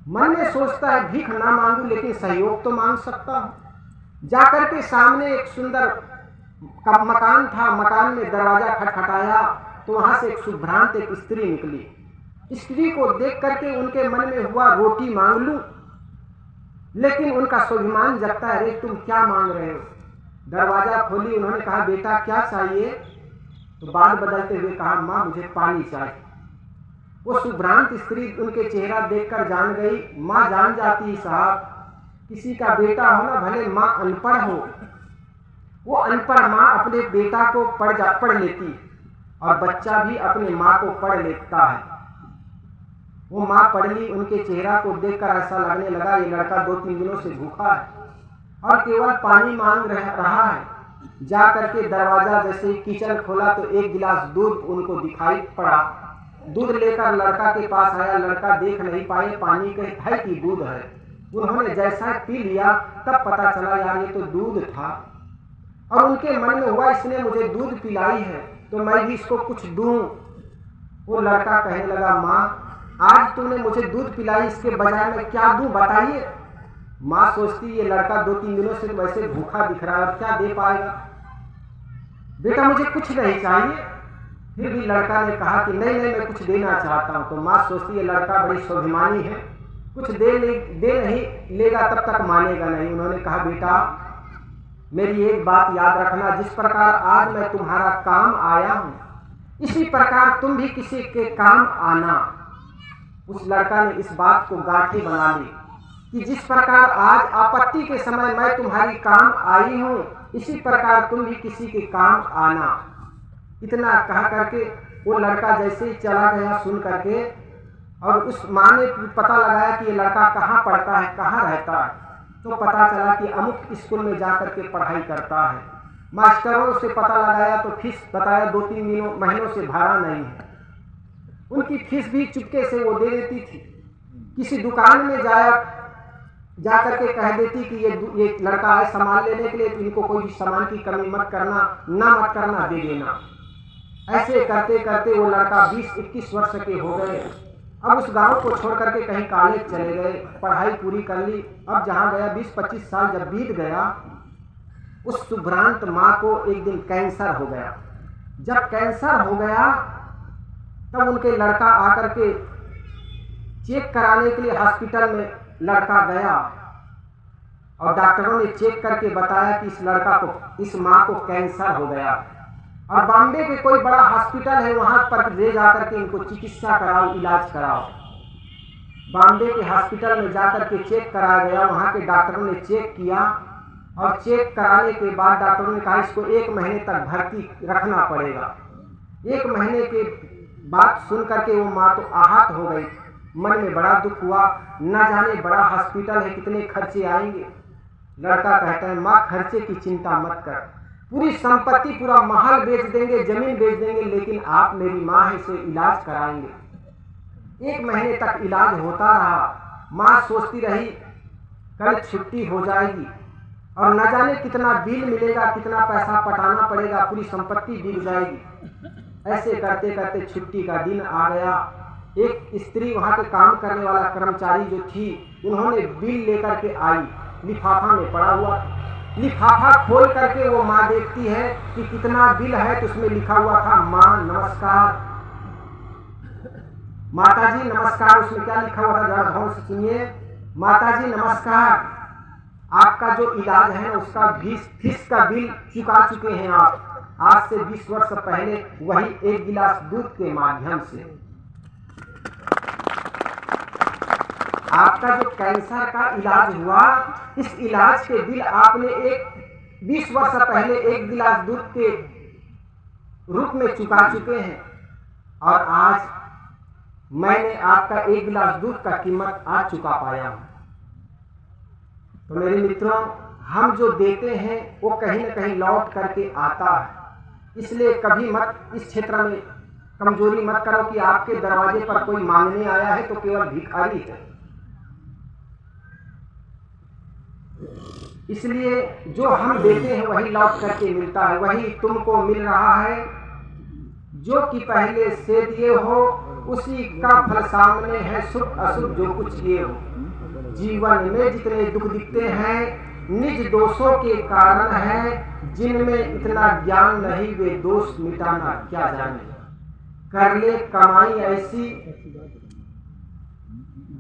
मन में सोचता है भीख ना मांगू, लेकिन सहयोग तो मांग सकता हूँ। जाकर के सामने एक सुंदर मकान था, मकान में दरवाजा खटखटाया तो वहां से एक शुभ्रांत एक स्त्री निकली। स्त्री को देख करके उनके मन में हुआ रोटी मांग लूं, लेकिन उनका स्वाभिमान जगता है, अरे तुम क्या मांग रहे हो? दरवाजा खोली, उन्होंने कहा बेटा क्या चाहिए? तो बात बदलते हुए कहा माँ मुझे पानी चाहिए। वो शुभ्रांत स्त्री उनके चेहरा देखकर जान गई। माँ जान जाती, साहब किसी का बेटा हो ना, भले माँ अनपढ़ हो, वो अनपढ़ माँ अपने बेटा को पढ़ लेती और बच्चा भी अपने माँ को पढ़ लेता है। वो माँ पढ़ ली, उनके चेहरा को देखकर ऐसा लगने लगा ये लड़का 2-3 दिनों से भूखा है और केवल पानी मांग रहा है। जा करके दरवाजा जैसे ही किचन खोला तो 1 गिलास दूध उनको दिखाई पड़ा। दूध लेकर लड़का के पास आया। लड़का देख नहीं पाए पानी के है कि दूध है। उन्होंने जैसा पी लिया तब पता चला यार ये तो दूध था, और उनके मन में हुआ इसने मुझे दूध पिलाई है तो मैं भी इसको कुछ दूं। वो लड़का कहने लगा माँ आज तुमने मुझे दूध पिलाई, इसके बजाय मैं क्या दूं बताइए। माँ सोचती ये लड़का 2-3 दिनों से वैसे भूखा दिख रहा है और क्या दे पाएगा, बेटा मुझे कुछ नहीं चाहिए। फिर भी लड़का ने कहा कि नहीं नहीं मैं कुछ देना चाहता हूँ। तो माँ सोचती ये लड़का बड़ी स्वाभिमानी है, कुछ दे नहीं लेगा तब तक मानेगा नहीं। उन्होंने कहा बेटा मेरी एक बात याद रखना, जिस प्रकार आज मैं तुम्हारा काम आया हूँ इसी प्रकार तुम भी किसी के काम आना। उस लड़का ने इस बात को गांठी बना ली कि जिस प्रकार आज आपत्ति के समय मैं तुम्हारी काम आई हूँ, इसी प्रकार तुम भी किसी के काम आना। इतना कह करके वो लड़का जैसे ही चला गया सुन करके, और उस माँ ने पता लगाया कि ये लड़का कहाँ पढ़ता है, कहाँ रहता है, तो पता चला कि अमुक स्कूल में जा करके पढ़ाई करता है। मास्टरों से पता लगाया तो फीस बताया 2-3 महीनों से भरा नहीं है। उनकी फीस भी चुपके से वो दे देती थी। किसी दुकान में जा करके कह देती कि ये लड़का है सामान लेने के लिए, तो इनको कोई भी सामान की कमी मत करना, मत करना, दे देना। ऐसे करते करते वो लड़का 20-21 वर्ष के हो गए। अब उस गांव को छोड़ करके कहीं कॉलेज चले गए, पढ़ाई पूरी कर ली। अब जहाँ गया 20-25 साल जब बीत गया, उस सुभ्रांत माँ को एक दिन कैंसर हो गया। जब कैंसर हो गया तब उनके लड़का आकर के चेक कराने के लिए हॉस्पिटल में लड़का गया, और डॉक्टरों ने चेक करके बताया कि इस लड़का को, इस माँ को कैंसर हो गया, और बॉम्बे के कोई बड़ा हॉस्पिटल है वहां पर ले जाकर के इनको चिकित्सा कराओ, इलाज कराओ। बॉम्बे के हॉस्पिटल में जाकर के चेक कराया गया। वहां के डॉक्टरों ने चेक किया, और चेक कराने के बाद डॉक्टरों ने कहा इसको 1 महीने तक भर्ती रखना पड़ेगा। 1 महीने के बात सुन करके वो माँ तो आहत हो गई, मन में बड़ा दुख हुआ। न जाने बड़ा हॉस्पिटल है, कितने खर्चे आएंगे। लड़का कहता है माँ खर्चे की चिंता मत कर, पूरी संपत्ति, पूरा महल बेच देंगे, जमीन बेच देंगे, लेकिन आप मेरी माँ है, इसे इलाज कराएंगे। 1 महीने तक इलाज होता रहा। माँ सोचती रही कल छुट्टी हो जाएगी, और न जाने कितना बिल मिलेगा, कितना पैसा पटाना पड़ेगा, पूरी संपत्ति बिक जाएगी। ऐसे करते करते छुट्टी का दिन आ गया। एक स्त्री वहाँ के काम करने वाला कर्मचारी जो थी, उन्होंने बिल लेकर के आई, लिफाफा में पड़ा हुआ। लिफाफा खोल करके वो माँ देखती है कि कितना बिल है, तो उसमें लिखा हुआ था माँ नमस्कार, माताजी नमस्कार। उसमें क्या लिखा हुआ था जरा ध्यान से सुनिए। माताजी नमस्कार, आपका जो इलाज है ना उसका फीस का बिल चुका चुके हैं आप, आज से 20 वर्ष पहले, वही 1 गिलास दूध के माध्यम से। आपका जो कैंसर का इलाज हुआ, इस इलाज के बिल आपने 20 वर्ष पहले 1 गिलास दूध के रूप में चुका चुके हैं, और आज मैंने आपका 1 गिलास दूध का कीमत आज चुका पाया हूं। तो मेरे मित्रों, हम जो देते हैं वो कहीं न कहीं लौट करके आता है। इसलिए कभी मत इस क्षेत्र में कमजोरी मत करो कि आपके दरवाजे पर कोई मांगने आया है तो केवल भिखारी है। इसलिए जो हम देते हैं वही लौट करके मिलता है, वही तुमको मिल रहा है। जो कि पहले से दिए हो उसी का फल सामने है, शुभ अशुभ जो कुछ किए हो। जीवन में जितने दुख दिखते हैं निज दोषों के कारण है, जिनमें इतना ज्ञान नहीं वे दोष मिटाना क्या जाने। कर ले कमाई ऐसी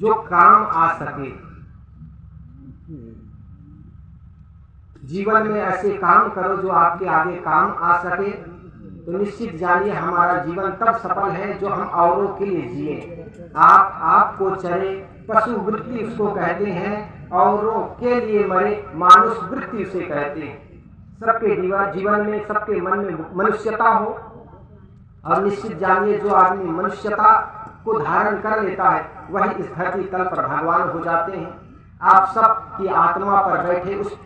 जो काम आ सके। जीवन में ऐसे काम करो जो आपके आगे काम आ सके, तो निश्चित जानिए हमारा जीवन तब सफल है जो हम औरों के लिए जिए। आपको चले, पशु वृत्ति उसको कहते हैं, औरों के लिए मरे, मानुष वृत्ति उसे कहते हैं। सबके जीवन में, सबके मन में मनुष्यता हो, और निश्चित जानिए जो आदमी मनुष्यता को धारण कर लेता है वही इस धरती तल पर भगवान हो जाते हैं। आप सब की आत्मा पर बैठे, उस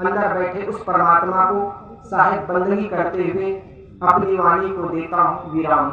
अंदर बैठे उस परमात्मा को साहिब बंदगी करते हुए अपनी वाणी को देता हूँ विराम।